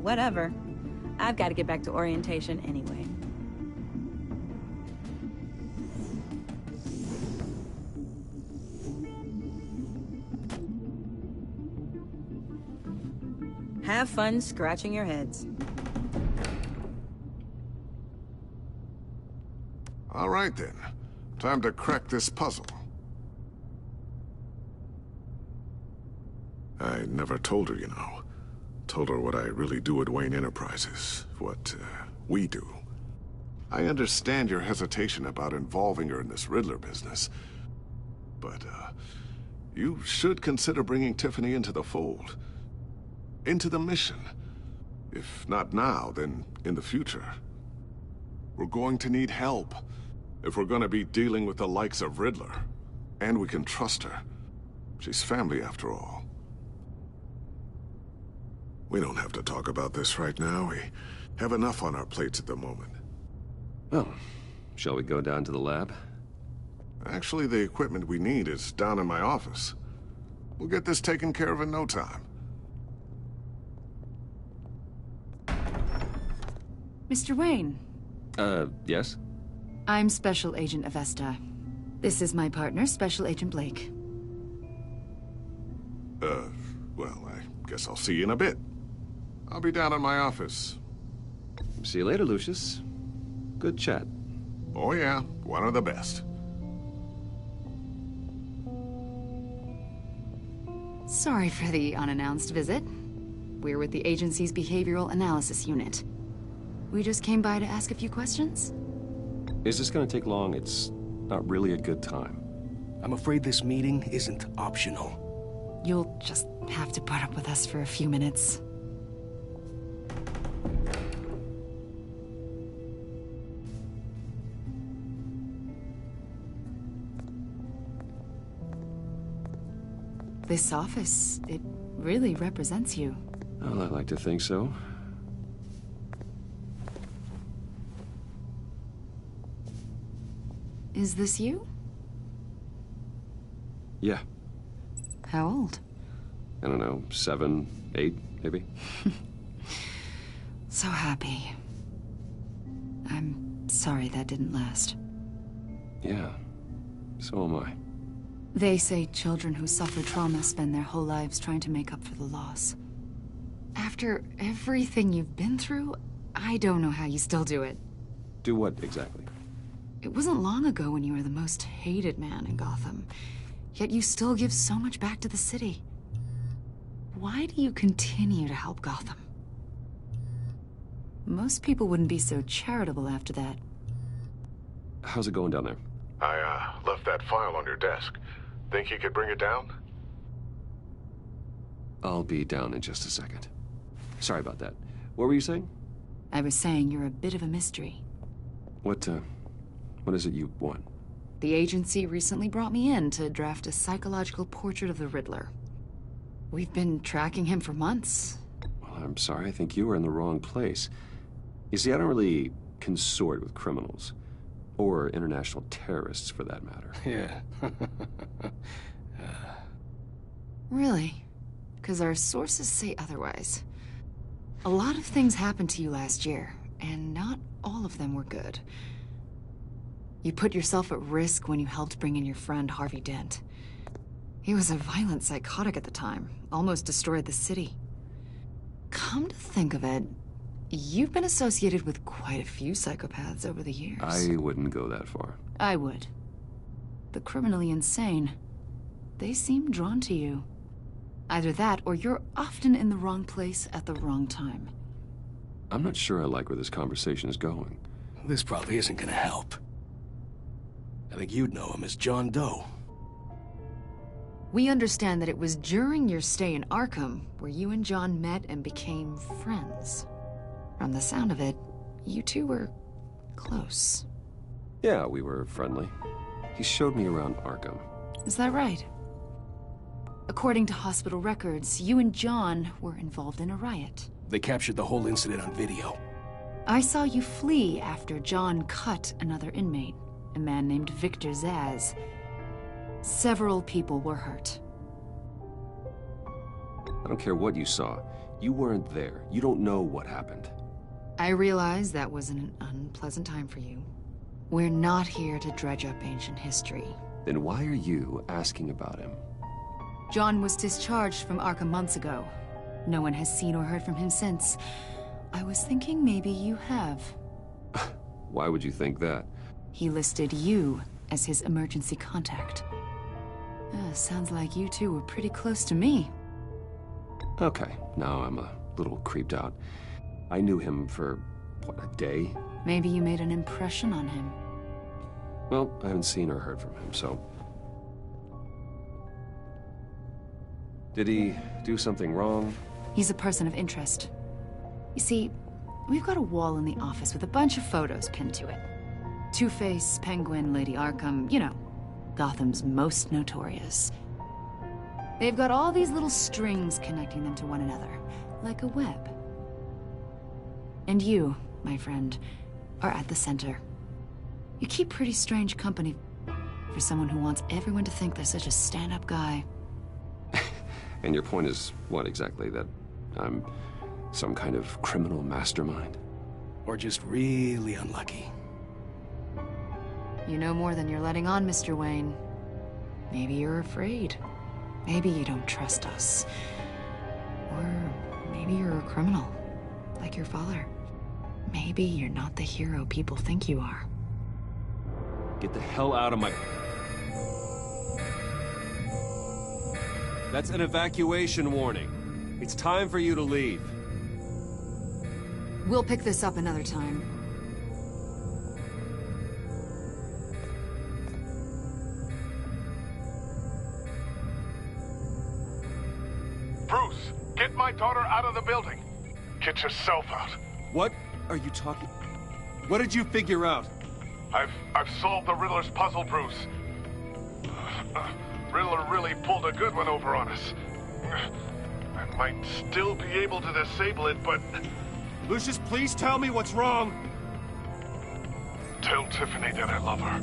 Whatever. I've got to get back to orientation anyway. Have fun scratching your heads. All right then. Time to crack this puzzle. I never told her, you know. Told her what I really do at Wayne Enterprises. What, we do. I understand your hesitation about involving her in this Riddler business. But, you should consider bringing Tiffany into the fold. Into the mission. If not now, then in the future. We're going to need help if we're gonna be dealing with the likes of Riddler. And we can trust her. She's family after all. We don't have to talk about this right now. We have enough on our plates at the moment. Well, shall we go down to the lab? Actually, the equipment we need is down in my office. We'll get this taken care of in no time. Mr. Wayne. Yes? I'm Special Agent Avesta. This is my partner, Special Agent Blake. Well, I guess I'll see you in a bit. I'll be down in my office. See you later, Lucius. Good chat. Oh yeah, one of the best. Sorry for the unannounced visit. We're with the agency's Behavioral Analysis Unit. We just came by to ask a few questions. Is this gonna take long? It's not really a good time. I'm afraid this meeting isn't optional. You'll just have to put up with us for a few minutes. This office, it really represents you. Well, I like to think so. Is this you? Yeah. How old? I don't know, 7, 8, maybe? So happy. I'm sorry that didn't last. Yeah, so am I. They say children who suffer trauma spend their whole lives trying to make up for the loss. After everything you've been through, I don't know how you still do it. Do what, exactly? It wasn't long ago when you were the most hated man in Gotham, yet you still give so much back to the city. Why do you continue to help Gotham? Most people wouldn't be so charitable after that. How's it going down there? I, left that file on your desk. Think you could bring it down? I'll be down in just a second. Sorry about that. What were you saying? I was saying you're a bit of a mystery. What is it you want? The agency recently brought me in to draft a psychological portrait of the Riddler. We've been tracking him for months. Well, I'm sorry. I think you were in the wrong place. You see, I don't really consort with criminals. Or international terrorists, for that matter. Yeah. Really? Because our sources say otherwise. A lot of things happened to you last year, and not all of them were good. You put yourself at risk when you helped bring in your friend Harvey Dent. He was a violent psychotic at the time, almost destroyed the city. Come to think of it, you've been associated with quite a few psychopaths over the years. I wouldn't go that far. I would. The criminally insane. They seem drawn to you. Either that, or you're often in the wrong place at the wrong time. I'm not sure I like where this conversation is going. This probably isn't gonna help. I think you'd know him as John Doe. We understand that it was during your stay in Arkham where you and John met and became friends. From the sound of it, you two were close. Yeah, we were friendly. He showed me around Arkham. Is that right? According to hospital records, you and John were involved in a riot. They captured the whole incident on video. I saw you flee after John cut another inmate, a man named Victor Zaz. Several people were hurt. I don't care what you saw. You weren't there. You don't know what happened. I realize that was an unpleasant time for you. We're not here to dredge up ancient history. Then why are you asking about him? John was discharged from Arkham months ago. No one has seen or heard from him since. I was thinking maybe you have. Why would you think that? He listed you as his emergency contact. Sounds like you two were pretty close to me. Okay, now I'm a little creeped out. I knew him for, what, a day? Maybe you made an impression on him. Well, I haven't seen or heard from him, so... Did he do something wrong? He's a person of interest. You see, we've got a wall in the office with a bunch of photos pinned to it. Two-Face, Penguin, Lady Arkham, you know, Gotham's most notorious. They've got all these little strings connecting them to one another, like a web. And you, my friend, are at the center. You keep pretty strange company for someone who wants everyone to think they're such a stand-up guy. And your point is what exactly? That I'm some kind of criminal mastermind? Or just really unlucky? You know more than you're letting on, Mr. Wayne. Maybe you're afraid. Maybe you don't trust us. Or maybe you're a criminal, like your father. Maybe you're not the hero people think you are. Get the hell out of my... That's an evacuation warning. It's time for you to leave. We'll pick this up another time. Bruce, get my daughter out of the building. Get yourself out. What are you talking... What did you figure out? I've solved the Riddler's puzzle, Bruce. Riddler really pulled a good one over on us. I might still be able to disable it, but... Lucius, please tell me what's wrong. Tell Tiffany that I love her.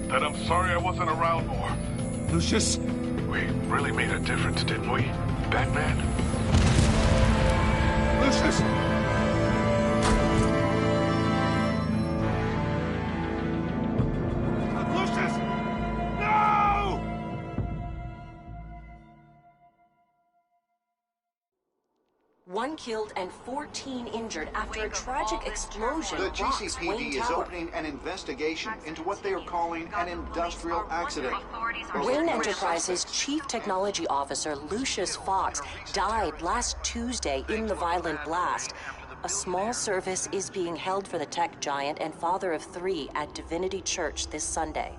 That I'm sorry I wasn't around more. Lucius? We really made a difference, didn't we, Batman? Lucius! Lucius! No! One killed and 14 injured after a tragic explosion. The rocks Wayne GCPD is Tower. opening an investigation into what they are calling an industrial accident. Wayne Enterprises' Chief Technology Officer, Lucius Fox, died last Tuesday in the violent blast. A small service is being held for the tech giant and father of 3 at Divinity Church this Sunday.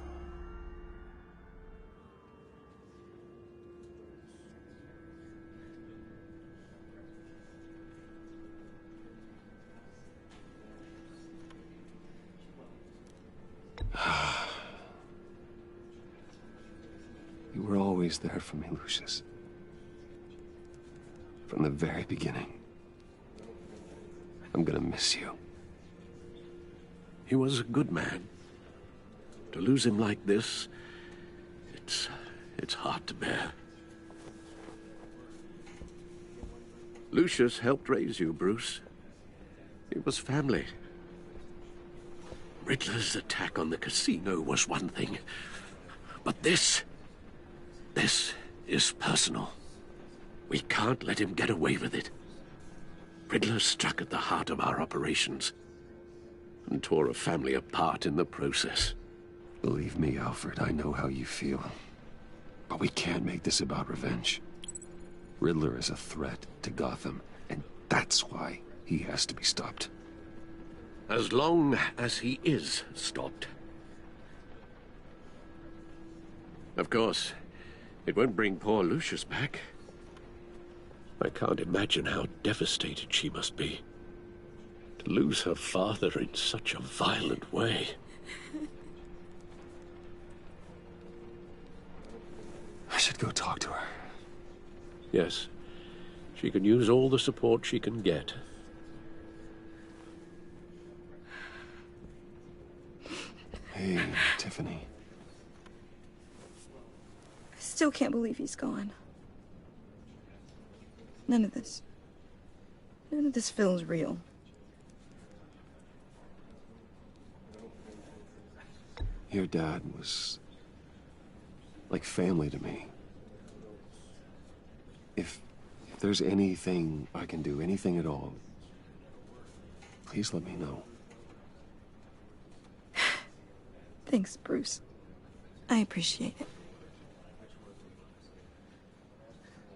You were always there for me, Lucius. From the very beginning. I'm gonna miss you. He was a good man. To lose him like this, it's hard to bear. Lucius helped raise you, Bruce. It was family. Riddler's attack on the casino was one thing, but this is personal. We can't let him get away with it. Riddler struck at the heart of our operations and tore a family apart in the process. Believe me, Alfred, I know how you feel. But we can't make this about revenge. Riddler is a threat to Gotham, and that's why he has to be stopped. As long as he is stopped. Of course, it won't bring poor Lucius back. I can't imagine how devastated she must be. To lose her father in such a violent way. I should go talk to her. Yes, she can use all the support she can get. Hey, Tiffany. I still can't believe he's gone. None of this feels real. Your dad was like family to me. If there's anything I can do, anything at all, please let me know. Thanks, Bruce. I appreciate it.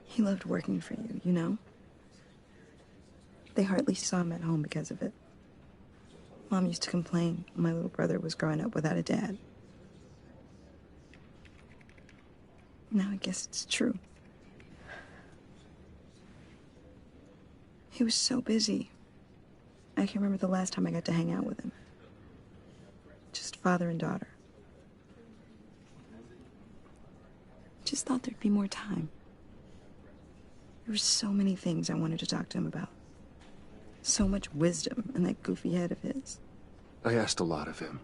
He loved working for you, you know? They hardly saw him at home because of it. Mom used to complain my little brother was growing up without a dad. Now I guess it's true. He was so busy. I can remember the last time I got to hang out with him. Just father and daughter. Just thought there'd be more time. There were so many things I wanted to talk to him about. So much wisdom in that goofy head of his. I asked a lot of him.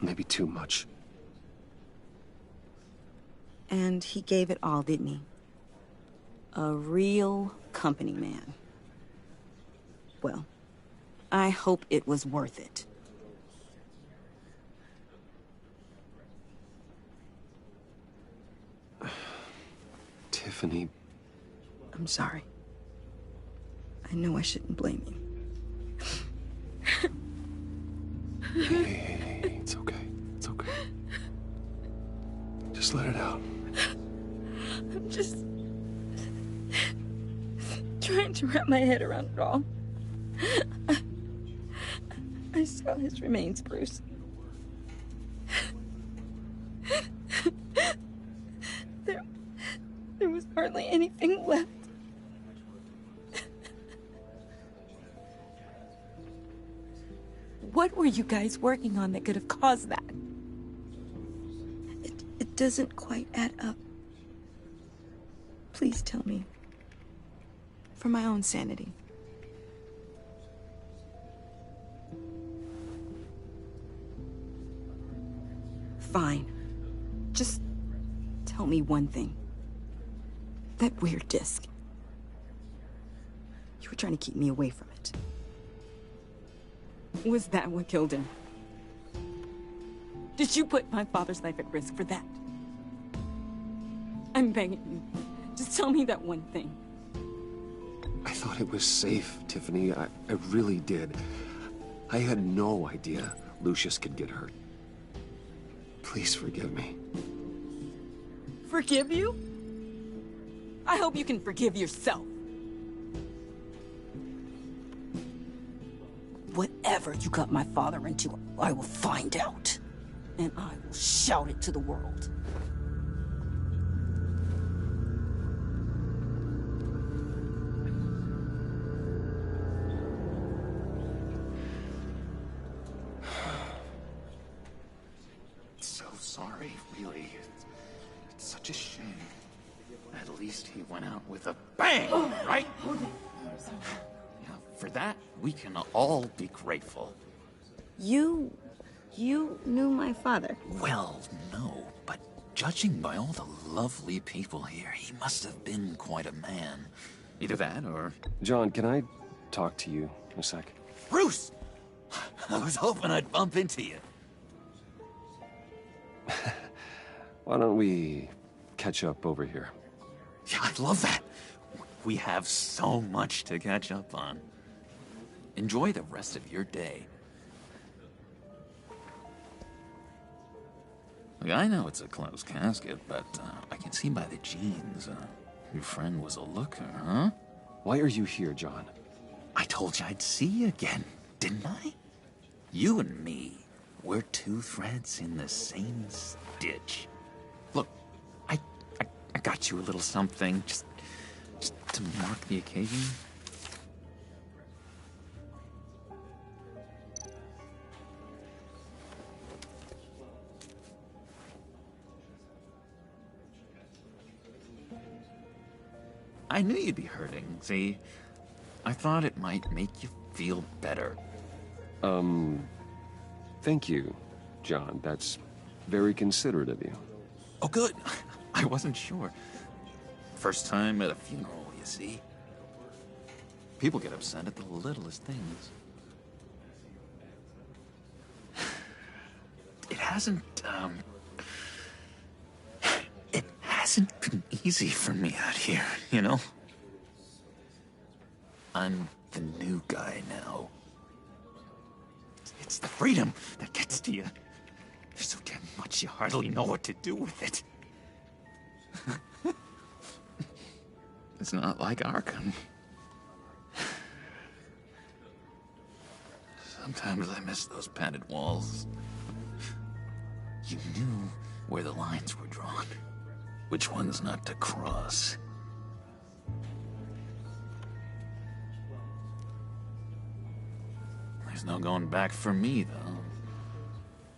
Maybe too much. And he gave it all, didn't he? A real company man. Well, I hope it was worth it. Tiffany... I'm sorry. I know I shouldn't blame you. Hey, it's okay. It's okay. Just let it out. I'm just... trying to wrap my head around it all. I saw his remains, Bruce. There was hardly anything left. What were you guys working on that could have caused that? It doesn't quite add up. Please tell me. For my own sanity. Fine. Just tell me one thing. That weird disc. You were trying to keep me away from it. Was that what killed him? Did you put my father's life at risk for that? I'm begging you. Just tell me that one thing. I thought it was safe, Tiffany. I really did. I had no idea Lucius could get hurt. Please forgive me. Forgive you? I hope you can forgive yourself. Whatever you got my father into, I will find out. And I will shout it to the world. So sorry, really. It's such a shame. At least he went out with a bang, right? Yeah, for that, we can all be grateful. You knew my father? Well, no, but judging by all the lovely people here, he must have been quite a man. Either that or... John, can I talk to you a sec? Bruce! I was hoping I'd bump into you. Why don't we catch up over here? Yeah, I'd love that. We have so much to catch up on. Enjoy the rest of your day. Look, I know it's a closed casket, but I can see by the jeans, your friend was a looker, huh? Why are you here, John? I told you I'd see you again, didn't I? You and me, we're two threads in the same stitch. Look, I got you a little something, just to mark the occasion. I knew you'd be hurting, see? I thought it might make you feel better. Thank you, John. That's very considerate of you. Oh, good. I wasn't sure. First time at a funeral, you see? People get upset at the littlest things. It hasn't been easy for me out here, you know? I'm the new guy now. It's the freedom that gets to you. There's so damn much you hardly know what to do with it. It's not like Arkham. Sometimes I miss those padded walls. You knew where the lines were drawn. Which ones not to cross. There's no going back for me, though.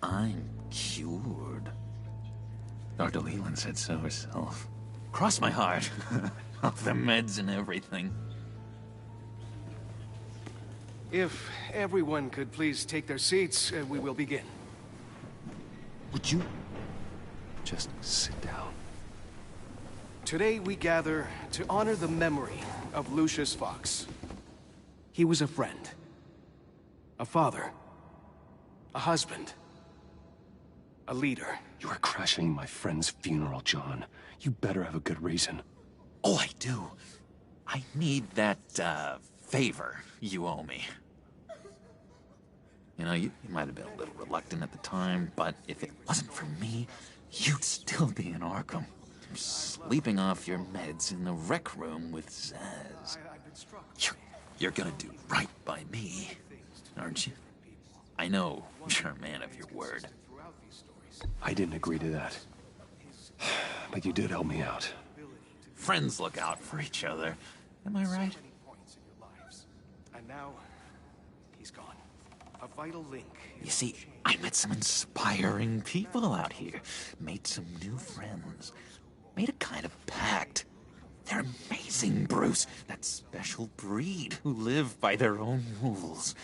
I'm cured. Dr. Leland said so herself. Cross my heart. Off the meds and everything. If everyone could please take their seats, we will begin. Would you? Just sit down. Today we gather to honor the memory of Lucius Fox. He was a friend, a father, a husband, a leader. You are crashing my friend's funeral, John. You better have a good reason. Oh, I do. I need that, favor you owe me. You know, you might have been a little reluctant at the time, but if it wasn't for me, you'd still be in Arkham. Sleeping off your meds in the rec room with Zaz. You're gonna do right by me, aren't you? I know you're a man of your word. I didn't agree to that. But you did help me out. Friends look out for each other. Am I right? And now, he's gone. A vital link. You see, I met some inspiring people out here. Made some new friends. Made a kind of pact. They're amazing, Bruce. That special breed who live by their own rules.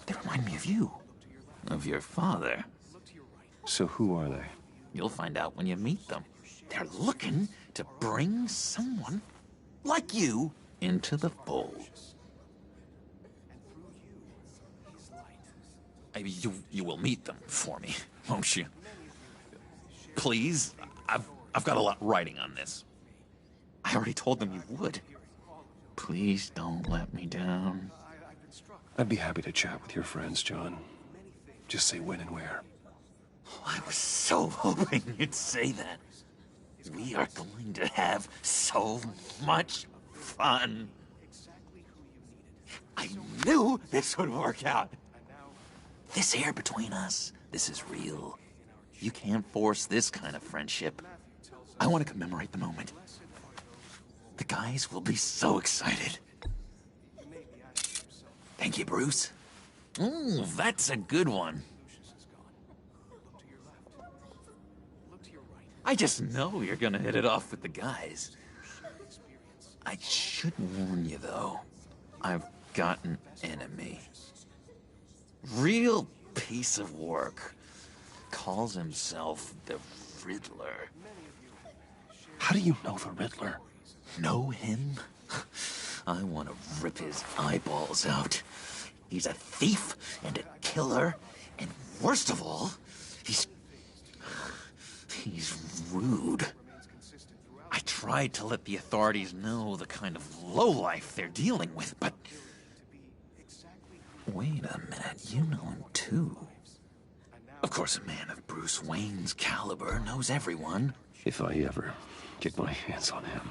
They remind me of you. Of your father. So who are they? You'll find out when you meet them. They're looking to bring someone like you into the fold. You will meet them for me, won't you? Please? I've got a lot writing on this. I already told them you would. Please don't let me down. I'd be happy to chat with your friends, John. Just say when and where. Oh, I was so hoping you'd say that. We are going to have so much fun. I knew this would work out. This air between us, this is real. You can't force this kind of friendship. I want to commemorate the moment. The guys will be so excited. Thank you, Bruce. Ooh, that's a good one. I just know you're gonna hit it off with the guys. I should warn you, though. I've got an enemy. Real piece of work. Calls himself the Riddler. How do you know the Riddler? Know him? I want to rip his eyeballs out. He's a thief and a killer, and worst of all, he's rude. I tried to let the authorities know the kind of lowlife they're dealing with, but... Wait a minute, you know him too. Of course, a man of Bruce Wayne's caliber knows everyone. If I ever get my hands on him,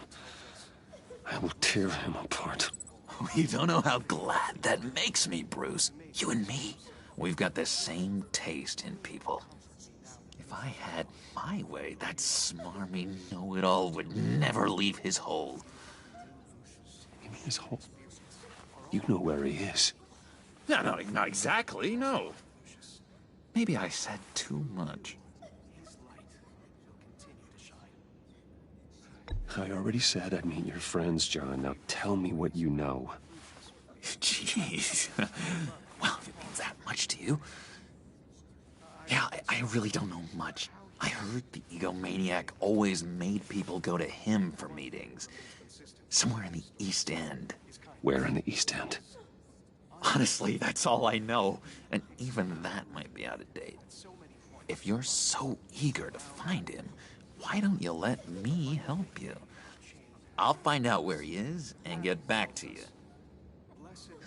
I will tear him apart. Oh, you don't know how glad that makes me, Bruce. You and me, we've got the same taste in people. If I had my way, that smarmy know-it-all would never leave his hole. You mean his hole? You know where he is. No, not exactly, no. Maybe I said too much. I already said I'd meet your friends, John. Now tell me what you know. Jeez. Well, if it means that much to you. Yeah, I really don't know much. I heard the egomaniac always made people go to him for meetings. Somewhere in the East End. Where in the East End? Honestly, that's all I know. And even that might be out of date. If you're so eager to find him, why don't you let me help you? I'll find out where he is and get back to you.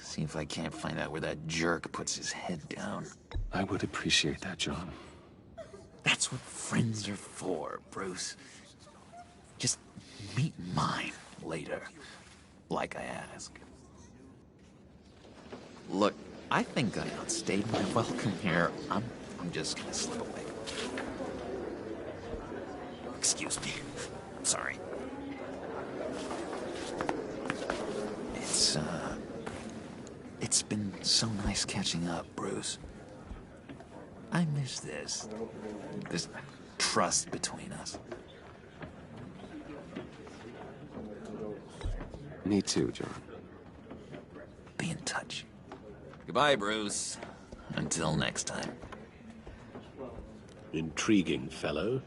See if I can't find out where that jerk puts his head down. I would appreciate that, John. That's what friends are for, Bruce. Just meet mine later, like I asked. Look, I think I outstayed my welcome here. I'm just gonna slip away. Excuse me. Sorry. It's been so nice catching up, Bruce. I miss this trust between us. Me too, John. Be in touch. Goodbye, Bruce. Until next time. Intriguing fellow.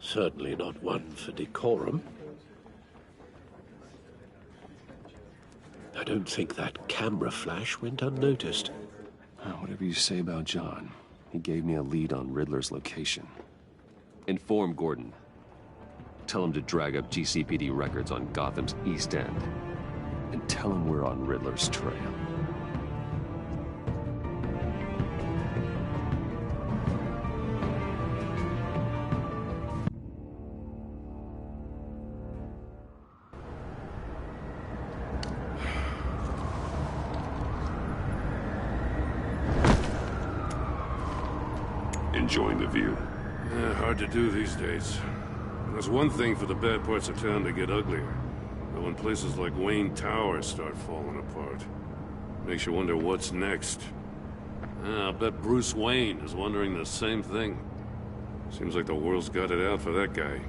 Certainly not one for decorum. I don't think that camera flash went unnoticed. Whatever you say about John, he gave me a lead on Riddler's location. Inform Gordon. Tell him to drag up GCPD records on Gotham's East End. And tell him we're on Riddler's trail. Enjoying the view? Yeah, hard to do these days. There's one thing for the bad parts of town to get uglier. But when places like Wayne Tower start falling apart, makes you wonder what's next. I'll bet Bruce Wayne is wondering the same thing. Seems like the world's got it out for that guy.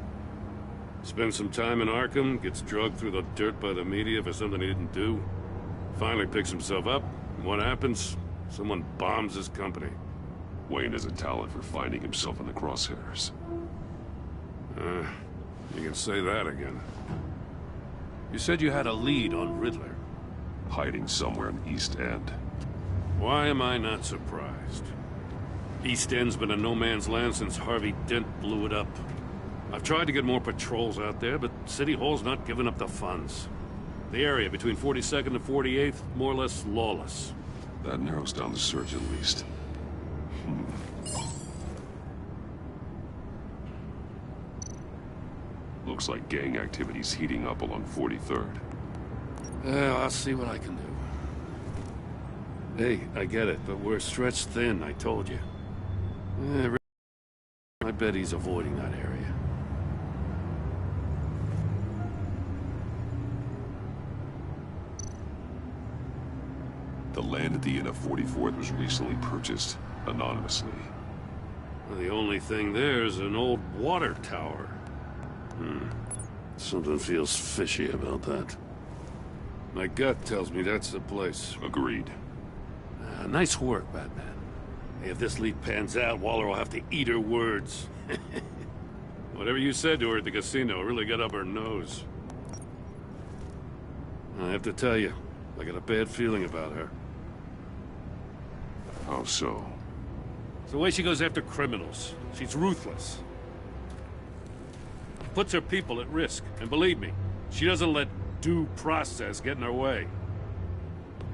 Spends some time in Arkham, gets drugged through the dirt by the media for something he didn't do. Finally picks himself up, and what happens? Someone bombs his company. Wayne has a talent for finding himself in the crosshairs. You can say that again. You said you had a lead on Riddler. Hiding somewhere in East End. Why am I not surprised? East End's been a no-man's land since Harvey Dent blew it up. I've tried to get more patrols out there, but City Hall's not giving up the funds. The area between 42nd and 48th, more or less lawless. That narrows down the search at least. Looks like gang activity's heating up along 43rd. I'll see what I can do. Hey, I get it, but we're stretched thin, I told you. I bet he's avoiding that area. The land at the end of 44th was recently purchased anonymously. Well, the only thing there is an old water tower. Something feels fishy about that. My gut tells me that's the place. Agreed. Nice work, Batman. Hey, if this lead pans out, Waller will have to eat her words. Whatever you said to her at the casino really got up her nose. I have to tell you, I got a bad feeling about her. How so? It's the way she goes after criminals. She's ruthless. Puts her people at risk. And believe me, she doesn't let due process get in her way.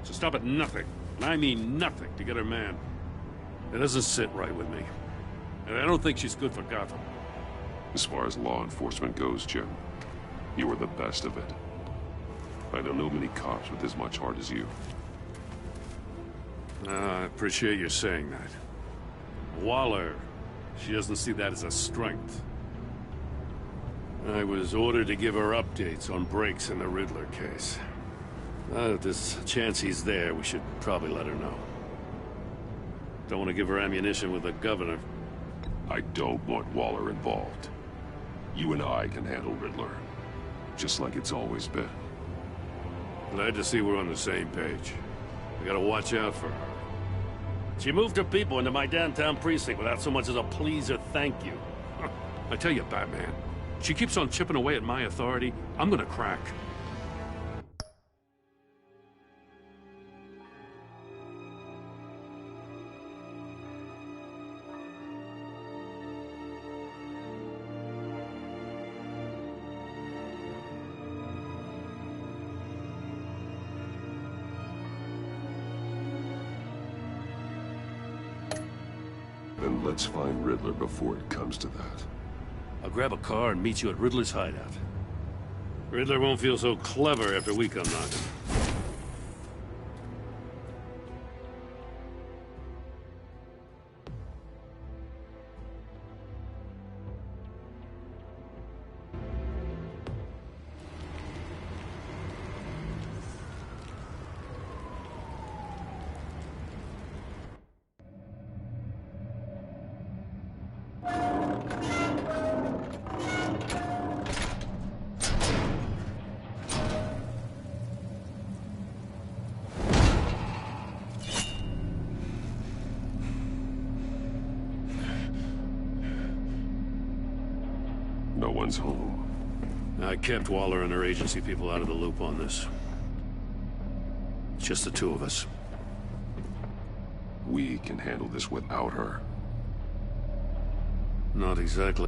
She'll stop at nothing, and I mean nothing, to get her man. It doesn't sit right with me. And I don't think she's good for Gotham. As far as law enforcement goes, Jim, you are the best of it. I don't know many cops with as much heart as you. I appreciate you saying that. Waller, she doesn't see that as a strength. I was ordered to give her updates on breaks in the Riddler case. If there's a chance he's there, we should probably let her know. Don't want to give her ammunition with the governor. I don't want Waller involved. You and I can handle Riddler, just like it's always been. Glad to see we're on the same page. I gotta watch out for her. She moved her people into my downtown precinct without so much as a please or thank you. I tell you, Batman, she keeps on chipping away at my authority, I'm gonna crack. Then let's find Riddler before it comes to that. I'll grab a car and meet you at Riddler's hideout. Riddler won't feel so clever after we come knocking. one's home. I kept Waller and her agency people out of the loop on this. It's just the two of us. We can handle this without her. Not exactly.